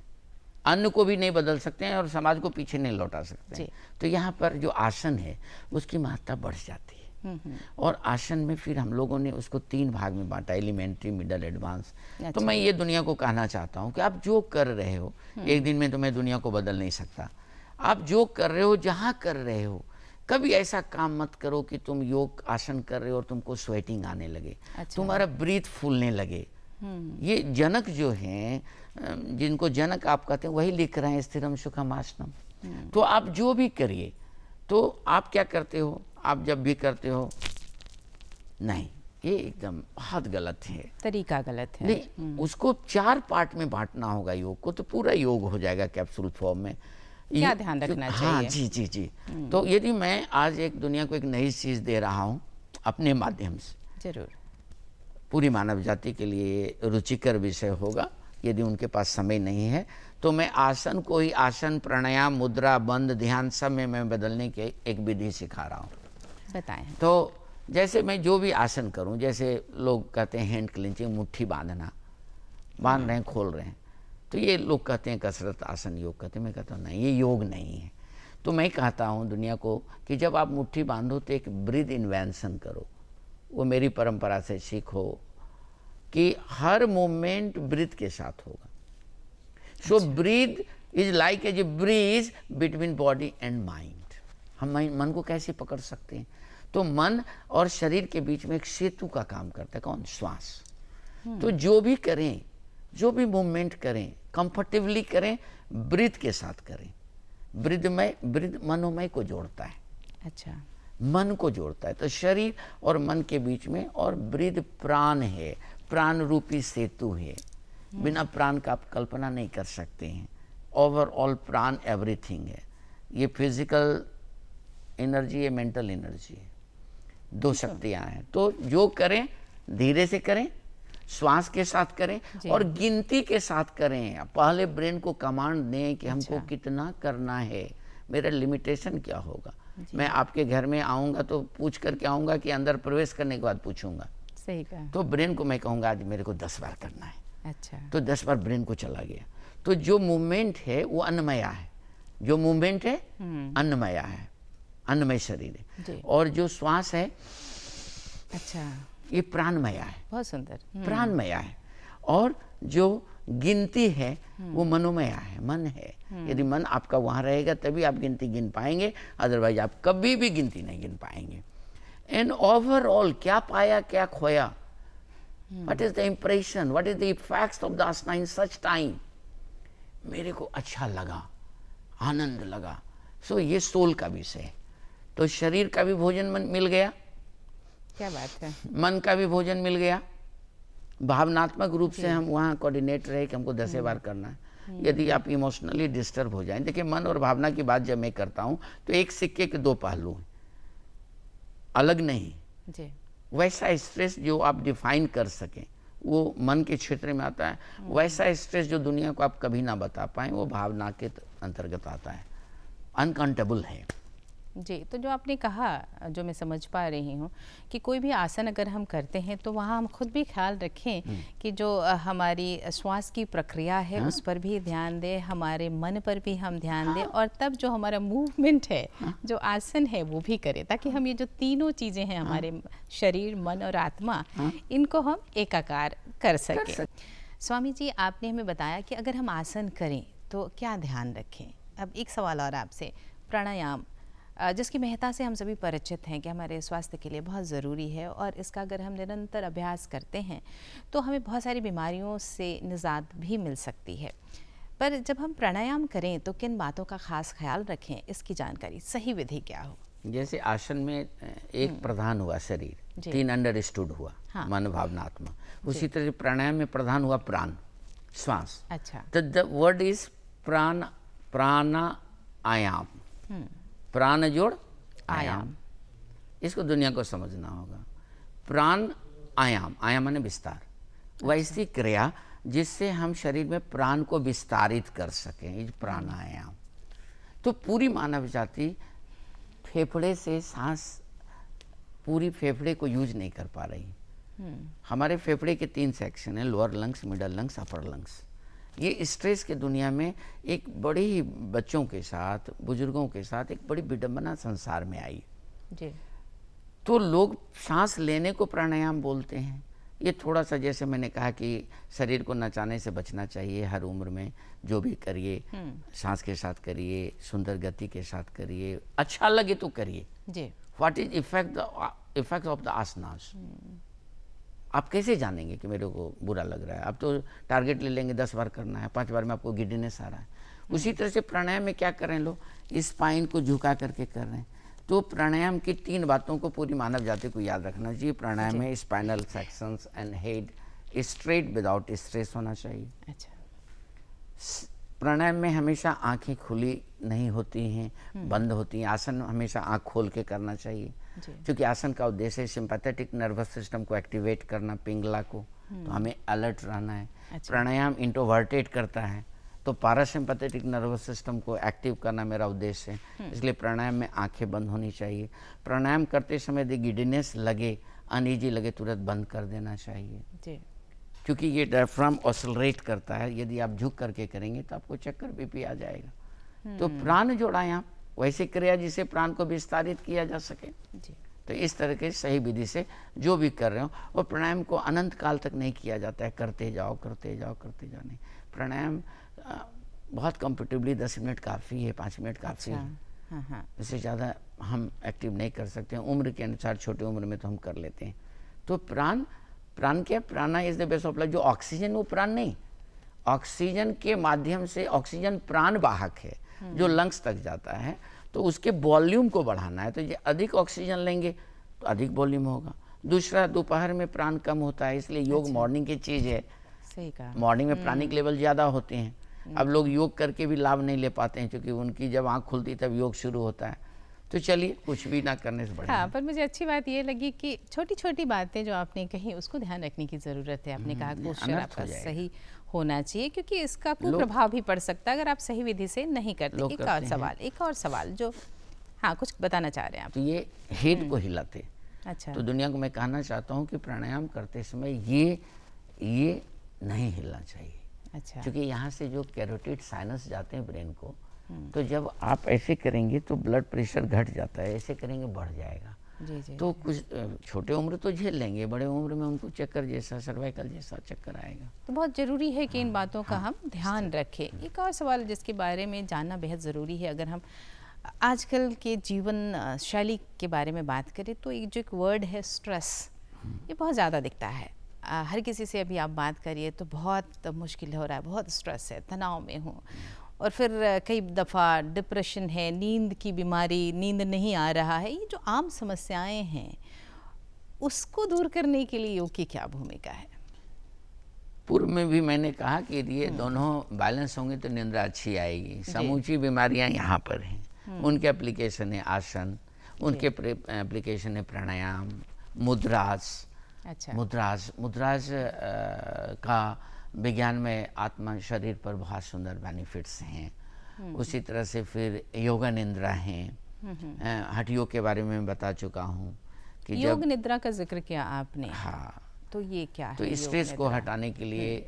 [SPEAKER 3] अन्न को भी नहीं बदल सकते हैं और समाज को पीछे नहीं लौटा सकते हैं। तो यहाँ पर जो आसन है उसकी महत्ता बढ़ जाती है। और आसन में फिर हम लोगों ने उसको 3 भाग में बांटा, एलिमेंट्री, मिडल, एडवांस। तो मैं ये दुनिया को कहना चाहता हूँ कि आप जो कर रहे हो, एक दिन में तो मैं दुनिया को बदल नहीं सकता। आप जो कर रहे हो, जहाँ कर रहे हो, कभी ऐसा काम मत करो कि तुम योग आसन कर रहे हो और तुमको स्वेटिंग आने लगे, तुम्हारा ब्रीथ फूलने लगे। ये जनक जो हैं, जिनको जनक आप कहते हैं, वही लिख रहे हैं स्थिरम सुखम आसनम। तो आप जो भी करिए, तो आप क्या करते हो, आप जब भी करते हो, नहीं, ये एकदम बहुत गलत है,
[SPEAKER 1] तरीका गलत है।
[SPEAKER 3] नहीं, उसको 4 पार्ट में बांटना होगा योग को, तो पूरा योग हो जाएगा कैप्सूल फॉर्म में।
[SPEAKER 1] क्या ध्यान रखना चाहिए?
[SPEAKER 3] हाँ जी जी जी। तो यदि मैं आज एक दुनिया को एक नई चीज़ दे रहा हूँ अपने माध्यम से,
[SPEAKER 1] जरूर
[SPEAKER 3] पूरी मानव जाति के लिए रुचिकर विषय होगा। यदि उनके पास समय नहीं है तो मैं आसन को ही आसन, प्राणायाम, मुद्रा, बंद, ध्यान सब में मैं बदलने की एक विधि सिखा रहा हूँ।
[SPEAKER 1] बताएं।
[SPEAKER 3] तो जैसे मैं जो भी आसन करूं, जैसे लोग कहते हैं हैंड क्लिंचिंग, मुट्ठी बांधना, बांध रहे हैं खोल रहे हैं, तो ये लोग कहते हैं कसरत आसन योग कहते हैं। मैं कहता हूँ नहीं, ये योग नहीं है। तो मैं कहता हूँ दुनिया को कि जब आप मुट्ठी बांधो तो एक ब्रीद इन्वेंशन करो। वो मेरी परंपरा से सीखो कि हर मोमेंट ब्रीथ के साथ होगा। So breath is like as a breeze between body and mind. हम मन को कैसे पकड़ सकते हैं? तो मन और शरीर के बीच में एक सेतु का काम करता है। कौन? श्वास। तो जो भी करें, जो भी मूवमेंट करें, कंफर्टेबली करें, ब्रीथ के साथ करें। ब्रीथ मनोमय को जोड़ता है।
[SPEAKER 1] अच्छा,
[SPEAKER 3] मन को जोड़ता है। तो शरीर और मन के बीच में, और ब्रीथ प्राण है, प्राण रूपी सेतु है। बिना प्राण का आप कल्पना नहीं कर सकते हैं। ओवरऑल प्राण एवरीथिंग है। ये फिजिकल एनर्जी है, मेंटल एनर्जी है, दो शक्तियां हैं। तो जो करें धीरे से करें, श्वास के साथ करें और गिनती के साथ करें। पहले ब्रेन को कमांड दें कि हमको कितना करना है, मेरा लिमिटेशन क्या होगा। मैं आपके घर में आऊँगा तो पूछ करके आऊँगा कि अंदर प्रवेश करने के बाद पूछूंगा।
[SPEAKER 1] सही कहा।
[SPEAKER 3] तो ब्रेन को मैं कहूँगा आज मेरे को 10 बार करना है।
[SPEAKER 1] अच्छा,
[SPEAKER 3] तो 10 बार ब्रेन को चला गया। तो जो मूवमेंट है वो अन्नमया है। जो मूवमेंट है अन्नमया है, अन्नमय शरीर है। और जो श्वास है,
[SPEAKER 1] अच्छा,
[SPEAKER 3] ये प्राणमया है,
[SPEAKER 1] बहुत सुंदर,
[SPEAKER 3] प्राणमया है। और जो गिनती है वो मनोमया है, मन है। यदि मन आपका वहाँ रहेगा तभी आप गिनती गिन पाएंगे, अदरवाइज आप कभी भी गिनती नहीं गिन पाएंगे। एंड ओवरऑल क्या पाया, क्या खोया, what is the impression, what is the effects of the asana in such time. मेरे को अच्छा लगा, आनंद लगा। सो ये सोल का विषय है। तो शरीर का भी भोजन मिल गया,
[SPEAKER 1] क्या बात है,
[SPEAKER 3] मन का भी भोजन मिल गया। भावनात्मक रूप से हम वहाँ कोऑर्डिनेट रहे कि हमको 10 बार करना है। यदि आप इमोशनली डिस्टर्ब हो जाएं, देखिए मन और भावना की बात जब मैं करता हूँ तो एक सिक्के के 2 पहलू हैं, अलग नहीं
[SPEAKER 1] जी।
[SPEAKER 3] वैसा स्ट्रेस जो आप डिफाइन कर सकें वो मन के क्षेत्र में आता है। वैसा स्ट्रेस जो दुनिया को आप कभी ना बता पाएं वो भावना के अंतर्गत आता है, अनकाउंटेबल है।
[SPEAKER 1] जी, तो जो आपने कहा, जो मैं समझ पा रही हूँ कि कोई भी आसन अगर हम करते हैं तो वहाँ हम खुद भी ख्याल रखें कि जो हमारी श्वास की प्रक्रिया है उस पर भी ध्यान दें, हमारे मन पर भी हम ध्यान दें, और तब जो हमारा मूवमेंट है, जो आसन है वो भी करें, ताकि हम ये जो तीनों चीज़ें हैं, हमारे शरीर, मन और आत्मा, इनको हम एकाकार कर सकें। स्वामी जी, आपने हमें बताया कि अगर हम आसन करें तो क्या ध्यान रखें। अब एक सवाल और आपसे, प्राणायाम जिसकी महत्ता से हम सभी परिचित हैं कि हमारे स्वास्थ्य के लिए बहुत ज़रूरी है, और इसका अगर हम निरंतर अभ्यास करते हैं तो हमें बहुत सारी बीमारियों से निजात भी मिल सकती है। पर जब हम प्राणायाम करें तो किन बातों का खास ख्याल रखें, इसकी जानकारी, सही विधि क्या हो?
[SPEAKER 3] जैसे आसन में एक प्रधान हुआ शरीर, 3 अंडरस्टूड हुआ, मन, भावना, आत्मा। उसी तरह प्राणायाम में प्रधान हुआ प्राण, श्वास।
[SPEAKER 1] अच्छा,
[SPEAKER 3] तो द वर्ड इज प्राण, प्राणायाम, प्राण जोड़ आयाम। इसको दुनिया को समझना होगा। प्राण आयाम, आयाम माने विस्तार। वैसी क्रिया जिससे हम शरीर में प्राण को विस्तारित कर सकें, इस प्राणायाम। तो पूरी मानव जाति फेफड़े से सांस, पूरी फेफड़े को यूज नहीं कर पा रही। हमारे फेफड़े के 3 सेक्शन हैं, लोअर लंग्स, मिडल लंग्स, अपर लंग्स। ये स्ट्रेस के दुनिया में एक बड़ी ही बच्चों के साथ, बुजुर्गों के साथ एक बड़ी विडंबना संसार में आई
[SPEAKER 1] जी।
[SPEAKER 3] तो लोग सांस लेने को प्राणायाम बोलते हैं। ये थोड़ा सा, जैसे मैंने कहा कि शरीर को नचाने से बचना चाहिए। हर उम्र में जो भी करिए, सांस के साथ करिए, सुंदर गति के साथ करिए, अच्छा लगे तो करिए
[SPEAKER 1] जी।
[SPEAKER 3] What is effect of the asanas. आप कैसे जानेंगे कि मेरे को बुरा लग रहा है? आप तो टारगेट ले लेंगे, 10 बार करना है, 5 बार में आपको गिडनेस आ रहा है। उसी तरह से प्राणायाम में क्या कर रहे हैं लोग, स्पाइन को झुका करके कर रहे हैं। तो प्राणायाम की 3 बातों को पूरी मानव जाति को याद रखना चाहिए। प्राणायाम में spinal sections and head straight without stress होना चाहिए।
[SPEAKER 1] अच्छा,
[SPEAKER 3] प्राणायाम में हमेशा आंखें खुली नहीं होती हैं, बंद होती हैं। आसन हमेशा आंख खोल के करना चाहिए, क्योंकि आसन का उद्देश्य है सिंपैथेटिक नर्वस सिस्टम को एक्टिवेट करना, पिंगला को। तो हमें अलर्ट रहना है। प्राणायाम इंट्रोवर्टेड करता है, तो पैरासिम्पैथेटिक नर्वस सिस्टम को एक्टिव करना मेरा उद्देश्य है। इसलिए प्राणायाम में आंखें बंद होनी चाहिए। प्राणायाम करते समय यदि गिडीनेस लगे, अनईजी लगे, तुरंत बंद कर देना चाहिए
[SPEAKER 1] जी।
[SPEAKER 3] क्योंकि ये डायफ्राम ऑसिलेट करता है। यदि आप झुक करके करेंगे तो आपको चक्कर बीपी आ जाएगा। तो प्राण जोड़ाएं आप, वैसे क्रिया जिससे प्राण को विस्तारित किया जा सके।
[SPEAKER 1] जी।
[SPEAKER 3] तो इस तरह के सही विधि से जो भी कर रहे हो, और प्राणायाम को अनंत काल तक नहीं किया जाता है, करते जाओ करते जाओ करते जाओ नहीं। प्राणायाम बहुत कंफर्टेबली 10 मिनट काफ़ी है, 5 मिनट काफ़ी है।
[SPEAKER 1] हाँ हाँ।
[SPEAKER 3] इससे ज़्यादा हम एक्टिव नहीं कर सकते हैं। उम्र के अनुसार छोटी उम्र में तो हम कर लेते हैं। तो प्राण क्या, प्राणा is the base of life. जो ऑक्सीजन, वो प्राण नहीं, ऑक्सीजन के माध्यम से, ऑक्सीजन प्राण वाहक है जो लंग्स तक जाता है। तो उसके वॉल्यूम को बढ़ाना है। तो ये अधिक ऑक्सीजन लेंगे तो अधिक वॉल्यूम होगा। दूसरा, दोपहर में प्राण कम होता है, इसलिए योग मॉर्निंग की चीज़ है।
[SPEAKER 1] सही कहा।
[SPEAKER 3] मॉर्निंग में प्राणिक लेवल ज़्यादा होते हैं। अब लोग योग करके भी लाभ नहीं ले पाते हैं, क्योंकि उनकी जब आँख खुलती तब योग शुरू होता है। तो चलिए, कुछ भी ना करने से बढ़िया।
[SPEAKER 1] हाँ, पर मुझे अच्छी बात ये लगी कि छोटी छोटी बातें जो आपने कही उसको ध्यान रखने की ज़रूरत है। आपने कहा पोस्चर
[SPEAKER 3] अनर्थ
[SPEAKER 1] आपका
[SPEAKER 3] हो जाएगा।
[SPEAKER 1] सही होना चाहिए, क्योंकि इसका कुप्रभाव भी पड़ सकता है अगर आप सही विधि से नहीं करते।
[SPEAKER 3] लोग
[SPEAKER 1] एक और
[SPEAKER 3] करते
[SPEAKER 1] सवाल, एक और सवाल जो, हाँ, कुछ बताना चाह रहे हैं आप।
[SPEAKER 3] तो ये हेड को हिलाते।
[SPEAKER 1] अच्छा।
[SPEAKER 3] तो दुनिया को मैं कहना चाहता हूँ कि प्राणायाम करते समय ये नहीं हिलना चाहिए।
[SPEAKER 1] अच्छा।
[SPEAKER 3] क्योंकि यहाँ से जो कैरोटिड साइनस जाते हैं ब्रेन को, तो जब आप ऐसे करेंगे तो ब्लड प्रेशर घट जाता है, ऐसे करेंगे बढ़ जाएगा।
[SPEAKER 1] जी जी।
[SPEAKER 3] तो कुछ छोटे उम्र तो झेल लेंगे, बड़े उम्र में उनको चक्कर जैसा, सर्वाइकल जैसा चक्कर आएगा।
[SPEAKER 1] तो बहुत ज़रूरी है कि इन बातों का हम ध्यान रखें। एक और सवाल जिसके बारे में जानना बेहद ज़रूरी है, अगर हम आजकल के जीवन शैली के बारे में बात करें तो एक जो एक वर्ड है स्ट्रेस, ये बहुत ज़्यादा दिखता है। हर किसी से अभी आप बात करिए तो बहुत मुश्किल हो रहा है, बहुत स्ट्रेस है, तनाव में हूँ, और फिर कई दफ़ा डिप्रेशन है, नींद की बीमारी, नींद नहीं आ रहा है। ये जो आम समस्याएं हैं उसको दूर करने के लिए योग की क्या भूमिका है?
[SPEAKER 3] पूर्व में भी मैंने कहा कि यदि ये दोनों बैलेंस होंगे तो निंद्रा अच्छी आएगी। समूची बीमारियां यहाँ पर हैं, उनके एप्लीकेशन है आसन, उनके एप्लीकेशन है प्राणायाम, मुद्रास।
[SPEAKER 1] अच्छा।
[SPEAKER 3] मुद्रास का विज्ञान में आत्मा शरीर पर बहुत सुंदर बेनिफिट्स हैं। उसी तरह से फिर योगा निद्रा हैं। हठयोग के बारे में मैं बता चुका हूँ कि
[SPEAKER 1] योग निद्रा का जिक्र किया आपने।
[SPEAKER 3] हाँ,
[SPEAKER 1] तो ये क्या है?
[SPEAKER 3] तो स्ट्रेस को हटाने के लिए,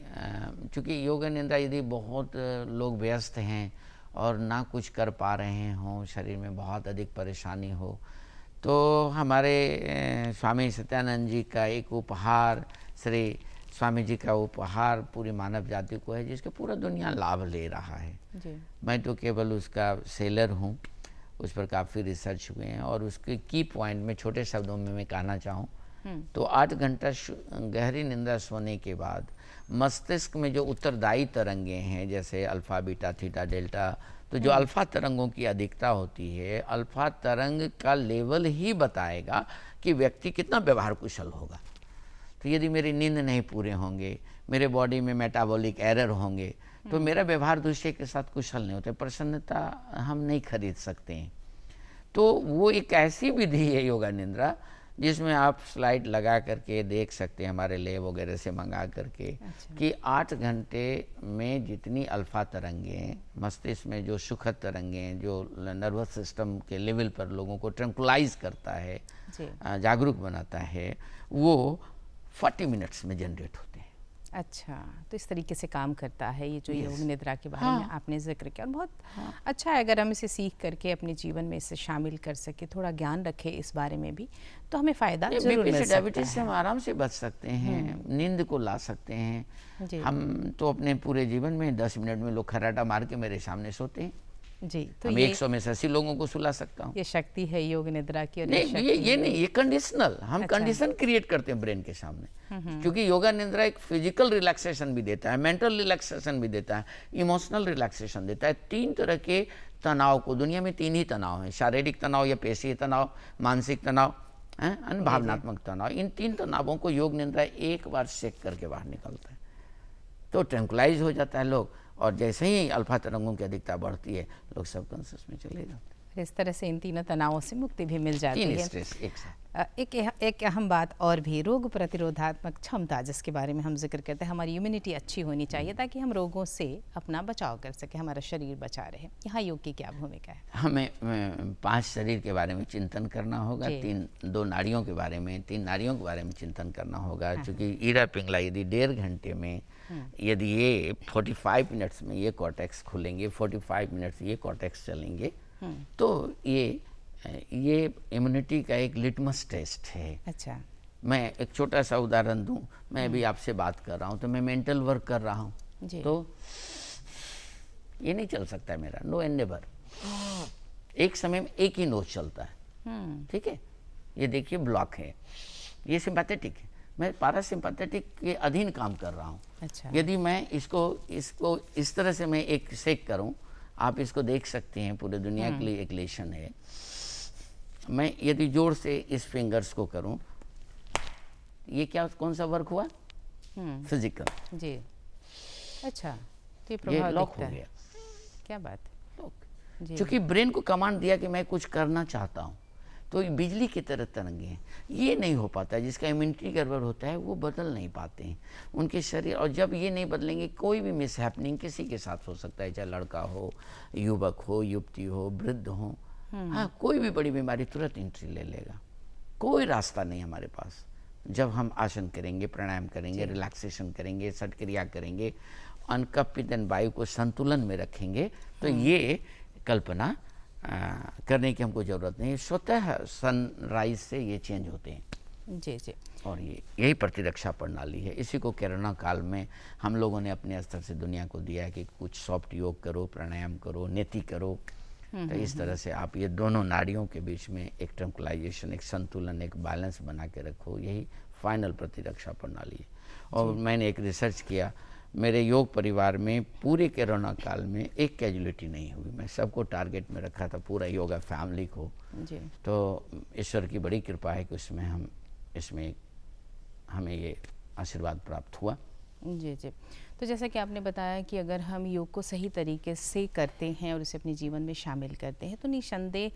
[SPEAKER 3] चूँकि योग निद्रा यदि बहुत लोग व्यस्त हैं और ना कुछ कर पा रहे हों, शरीर में बहुत अधिक परेशानी हो, तो हमारे स्वामी सत्यानंद जी का एक उपहार, श्री स्वामी जी का उपहार पूरी मानव जाति को है, जिसके पूरा दुनिया लाभ ले रहा है।
[SPEAKER 1] जी।
[SPEAKER 3] मैं तो केवल उसका सेलर हूँ। उस पर काफ़ी रिसर्च हुए हैं, और उसके की पॉइंट में छोटे शब्दों में मैं कहना चाहूँ तो 8 घंटा गहरी निंद्रा सोने के बाद मस्तिष्क में जो उत्तरदायी तरंगे हैं, जैसे अल्फा, बीटा, थीटा, डेल्टा, तो जो अल्फा तरंगों की अधिकता होती है, अल्फा तरंग का लेवल ही बताएगा कि व्यक्ति कितना व्यवहार कुशल होगा। तो यदि मेरी नींद नहीं पूरे होंगे, मेरे बॉडी में मेटाबॉलिक एरर होंगे, तो मेरा व्यवहार दूसरे के साथ कुशल नहीं होता, प्रसन्नता हम नहीं खरीद सकते हैं। तो वो एक ऐसी विधि है योगा निद्रा, जिसमें आप स्लाइड लगा करके देख सकते हैं, हमारे लैब वगैरह से मंगा करके। अच्छा। कि 8 घंटे में जितनी अल्फा तरंगें, मस्तिष्क में जो सुखद तरंगें, जो नर्वस सिस्टम के लेवल पर लोगों को ट्रैंकुलाइज करता है, जागरूक बनाता है, वो 40 मिनट्स में जनरेट होते हैं।
[SPEAKER 1] अच्छा, तो इस तरीके से काम करता है ये जो योग निद्रा के बारे में आपने जिक्र किया, और बहुत अच्छा है अगर हम इसे सीख करके अपने जीवन में इसे शामिल कर सके, थोड़ा ज्ञान रखें इस बारे में भी, तो हमें फ़ायदा जरूर मिल सकता है।
[SPEAKER 3] डायबिटीज से हम आराम से बच सकते हैं, नींद को ला सकते हैं। हम तो अपने पूरे जीवन में 10 मिनट में लोग खर्राटा मार के मेरे सामने सोते हैं
[SPEAKER 1] जी। तो
[SPEAKER 3] हम 100 में से 80 लोगों को सुला सकता हूँ।
[SPEAKER 1] ये शक्ति है योग निद्रा की। और
[SPEAKER 3] नहीं, ये नहीं, ये कंडीशनल, हम कंडीशन क्रिएट करते हैं ब्रेन के सामने। क्योंकि योगा निद्रा एक फिजिकल रिलैक्सेशन भी देता है, मेंटल रिलैक्सेशन भी देता है, इमोशनल रिलैक्सेशन देता है। 3 तरह के तनाव को, दुनिया में 3 ही तनाव हैं, शारीरिक तनाव या पेशीय तनाव, मानसिक तनाव, भावनात्मक तनाव। इन 3 तनावों को योग निद्रा एक बार चेक करके बाहर निकलता है, तो ट्रैंकुलाइज हो जाता है लोग, और जैसे ही अल्फा तरंगों की अधिकता बढ़ती है, लोग सबकॉन्शियस में चले जाते हैं।
[SPEAKER 1] इस तरह से इन तीनों तनावों से मुक्ति भी मिल जाती
[SPEAKER 3] तीन
[SPEAKER 1] है।
[SPEAKER 3] स्ट्रेस एक साथ।
[SPEAKER 1] एक अहम बात और भी, रोग प्रतिरोधात्मक क्षमता जिसके बारे में हम जिक्र करते हैं, हमारी इम्यूनिटी अच्छी होनी चाहिए ताकि हम रोगों से अपना बचाव कर सकें, हमारा शरीर बचा रहे। यहाँ योग की क्या भूमिका है?
[SPEAKER 3] हमें 5 शरीर के बारे में चिंतन करना होगा,
[SPEAKER 1] जी।
[SPEAKER 3] 2 नाड़ियों के बारे में, 3 नाड़ियों के बारे में चिंतन करना होगा। क्योंकि ईरा पिंगला यदि 1.5 घंटे में यदि ये 45 मिनट्स में ये कॉर्टेक्स खुलेंगे, 45 मिनट्स ये कॉर्टेक्स चलेंगे, तो ये इम्यूनिटी का एक लिटमस टेस्ट है।
[SPEAKER 1] अच्छा।
[SPEAKER 3] मैं एक छोटा सा उदाहरण दूं, मैं अभी आपसे बात कर रहा हूं तो मैं मेंटल वर्क कर रहा हूं,
[SPEAKER 1] जी।
[SPEAKER 3] तो ये नहीं चल सकता है मेरा, नो एंड नेवर। एक समय में एक ही नोट चलता है, ठीक है। ये देखिए ब्लॉक है, ये सिंपैथेटिक है, मैं पैरासिम्पैथेटिक के अधीन काम कर रहा हूँ।
[SPEAKER 1] अच्छा।
[SPEAKER 3] यदि मैं इसको इस तरह से मैं एक शेक करूं, आप इसको देख सकते हैं, पूरे दुनिया के लिए एक लेशन है। मैं यदि जोर से इस फिंगर्स को करूं, ये क्या कौन सा वर्क हुआ? फिजिकल।
[SPEAKER 1] जी। अच्छा, तो ये
[SPEAKER 3] ये
[SPEAKER 1] प्रभाव
[SPEAKER 3] लॉक
[SPEAKER 1] दिखता
[SPEAKER 3] हो
[SPEAKER 1] है।
[SPEAKER 3] गया,
[SPEAKER 1] क्या बात है। जी।
[SPEAKER 3] क्योंकि ब्रेन को कमांड दिया कि मैं कुछ करना चाहता हूं, तो ये बिजली की तरह तरंगे हैं। ये नहीं हो पाता, जिसका इम्यूनिटी गड़बड़ होता है वो बदल नहीं पाते हैं उनके शरीर। और जब ये नहीं बदलेंगे, कोई भी मिस हैपनिंग किसी के साथ हो सकता है, चाहे लड़का हो, युवक हो, युवती हो, वृद्ध हो। हाँ, कोई भी बड़ी बीमारी तुरंत एंट्री ले लेगा, कोई रास्ता नहीं हमारे पास। जब हम आसन करेंगे, प्राणायाम करेंगे, रिलैक्सेशन करेंगे, सट क्रिया करेंगे, अनकपित वायु को संतुलन में रखेंगे, तो ये कल्पना करने की हमको ज़रूरत नहीं। स्वतः सनराइज से ये चेंज होते हैं।
[SPEAKER 1] जी जी।
[SPEAKER 3] और यही प्रतिरक्षा प्रणाली है। इसी को कोरोना काल में हम लोगों ने अपने स्तर से दुनिया को दिया है कि कुछ सॉफ्ट योग करो, प्राणायाम करो, नेति करो। तो इस तरह से आप ये दोनों नाड़ियों के बीच में एक ट्रंकुलाइजेशन, एक संतुलन, एक बैलेंस बना के रखो, यही फाइनल प्रतिरक्षा प्रणाली है। और मैंने एक रिसर्च किया, मेरे योग परिवार में पूरे कोरोना काल में एक कैजुअलिटी नहीं हुई। मैं सबको टारगेट में रखा था, पूरा योगा फैमिली को।
[SPEAKER 1] जी।
[SPEAKER 3] तो ईश्वर की बड़ी कृपा है कि इसमें हमें ये आशीर्वाद प्राप्त हुआ।
[SPEAKER 1] जी जी। तो जैसा कि आपने बताया कि अगर हम योग को सही तरीके से करते हैं और उसे अपने जीवन में शामिल करते हैं, तो निस्संदेह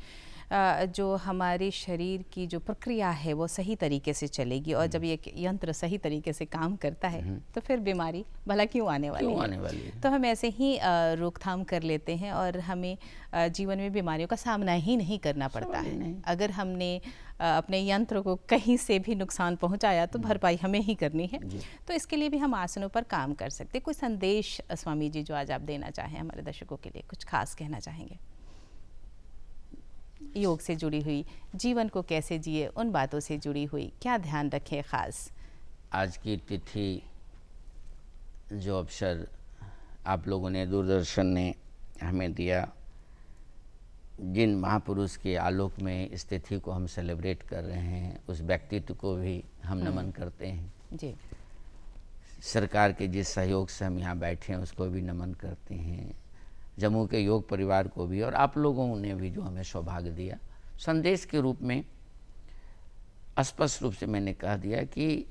[SPEAKER 1] जो हमारे शरीर की जो प्रक्रिया है वो सही तरीके से चलेगी। और जब ये यंत्र सही तरीके से काम करता है तो फिर बीमारी भला क्यों आने वाली है। तो हम ऐसे ही रोकथाम कर लेते हैं और हमें जीवन में बीमारियों का सामना ही नहीं करना पड़ता है। अगर हमने अपने यंत्र को कहीं से भी नुकसान पहुंचाया तो भरपाई हमें ही करनी है। तो इसके लिए भी हम आसनों पर काम कर सकते हैं। कोई संदेश स्वामी जी जो आज आप देना चाहें हमारे दर्शकों के लिए, कुछ खास कहना चाहेंगे? योग से जुड़ी हुई, जीवन को कैसे जिए, उन बातों से जुड़ी हुई क्या ध्यान रखें खास?
[SPEAKER 3] आज की तिथि, जो अवसर आप लोगों ने, दूरदर्शन ने हमें दिया, जिन महापुरुष के आलोक में इस तिथि को हम सेलिब्रेट कर रहे हैं, उस व्यक्तित्व को भी हम नमन करते हैं।
[SPEAKER 1] जी।
[SPEAKER 3] सरकार के जिस सहयोग से हम यहाँ बैठे हैं उसको भी नमन करते हैं, जम्मू के योग परिवार को भी, और आप लोगों ने भी जो हमें सौभाग्य दिया। संदेश के रूप में स्पष्ट रूप से मैंने कह दिया कि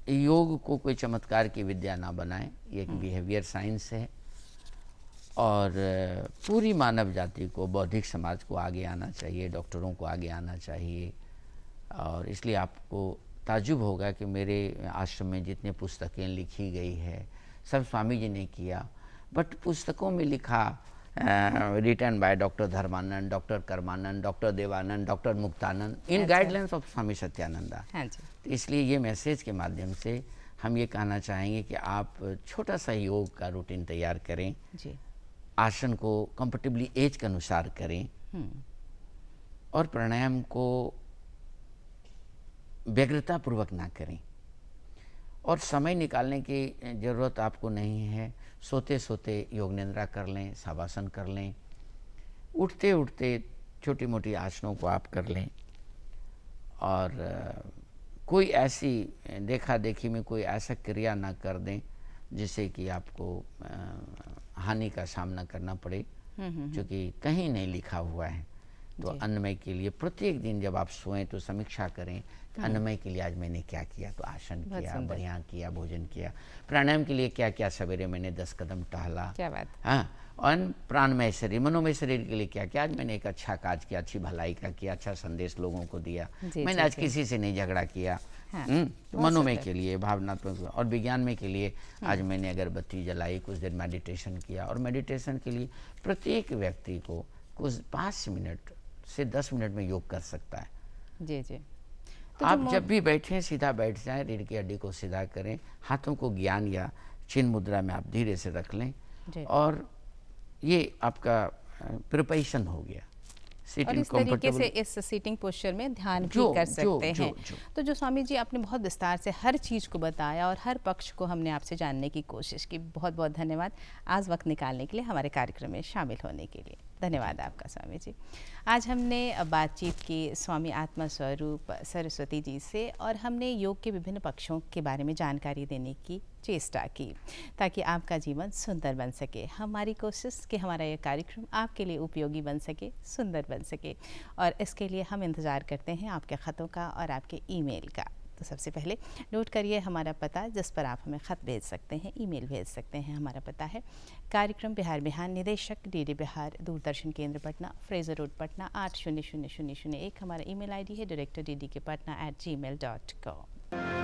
[SPEAKER 3] योग को कोई चमत्कार की विद्या ना बनाएं, ये एक बिहेवियर साइंस है और पूरी मानव जाति को, बौद्धिक समाज को आगे आना चाहिए, डॉक्टरों को आगे आना चाहिए। और इसलिए आपको ताज्जुब होगा कि मेरे आश्रम में जितने पुस्तकें लिखी गई है सब स्वामी जी ने किया, बट पुस्तकों में लिखा written by doctor Dharmanand, doctor Karmanand, doctor Devanand, doctor Muktanand, in guidelines of Swami Satyananda.
[SPEAKER 1] हाँ जी।
[SPEAKER 3] तो इसलिए ये मैसेज के माध्यम से हम ये कहना चाहेंगे कि आप छोटा सा योग का रूटीन तैयार करें
[SPEAKER 1] जी।
[SPEAKER 3] आसन को कंफर्टेबली एज के अनुसार करें और प्राणायाम को व्यग्रतापूर्वक ना करें और समय निकालने की ज़रूरत आपको नहीं है। सोते सोते योग निद्रा कर लें, शवासन कर लें, उठते उठते छोटी मोटी आसनों को आप कर लें और कोई ऐसी देखा देखी में कोई ऐसा क्रिया ना कर दें जिससे कि आपको हानि का सामना करना पड़े, क्योंकि कहीं नहीं लिखा हुआ है तो अन्नमय के लिए प्रत्येक दिन जब आप सोएं तो समीक्षा करें कि अन्नमय के लिए आज मैंने क्या किया, तो आसन किया, बढ़िया किया, भोजन किया। प्राणायाम के लिए क्या क्या, सवेरे मैंने 10 कदम टहला,
[SPEAKER 1] क्या बात।
[SPEAKER 3] हाँ। और प्राणमय शरीर, मनोमय शरीर के लिए क्या क्या, आज मैंने एक अच्छा काज किया, अच्छी भलाई का किया, अच्छा संदेश लोगों को दिया, मैंने आज किसी से नहीं झगड़ा किया। तो मनोमय के लिए, भावनात्मक और विज्ञानमय के लिए आज मैंने अगरबत्ती जलाई, कुछ देर मेडिटेशन किया। और मेडिटेशन के लिए प्रत्येक व्यक्ति को कुछ 5 मिनट से 10 मिनट में योग कर सकता है।
[SPEAKER 1] जी जी।
[SPEAKER 3] तो आप जब भी बैठें सीधा बैठ जाएं, रीढ़ की हड्डी को सीधा करें, हाथों को ज्ञान या चिन्ह मुद्रा में आप धीरे से रख लें, और ये आपका प्रिपरेशन हो गया।
[SPEAKER 1] और इस तरीके से इस सीटिंग पोस्चर में ध्यान भी कर सकते हैं। तो जो स्वामी जी आपने बहुत विस्तार से हर चीज़ को बताया और हर पक्ष को हमने आपसे जानने की कोशिश की, बहुत बहुत धन्यवाद आज वक्त निकालने के लिए, हमारे कार्यक्रम में शामिल होने के लिए। धन्यवाद आपका स्वामी जी। आज हमने बातचीत की स्वामी आत्मा स्वरूप सरस्वती जी से, और हमने योग के विभिन्न पक्षों के बारे में जानकारी देने की चेष्टा की ताकि आपका जीवन सुंदर बन सके। हमारी कोशिश कि हमारा यह कार्यक्रम आपके लिए उपयोगी बन सके, सुंदर बन सके, और इसके लिए हम इंतज़ार करते हैं आपके ख़तों का और आपके ईमेल का। तो सबसे पहले नोट करिए हमारा पता जिस पर आप हमें ख़त भेज सकते हैं, ईमेल भेज सकते हैं। हमारा पता है कार्यक्रम बिहार बिहान, निदेशक डीडी बिहार, दूरदर्शन केंद्र पटना, फ्रेजर रोड पटना 800001। हमारा ईमेल आईडी है director dd के patna@gmail.com।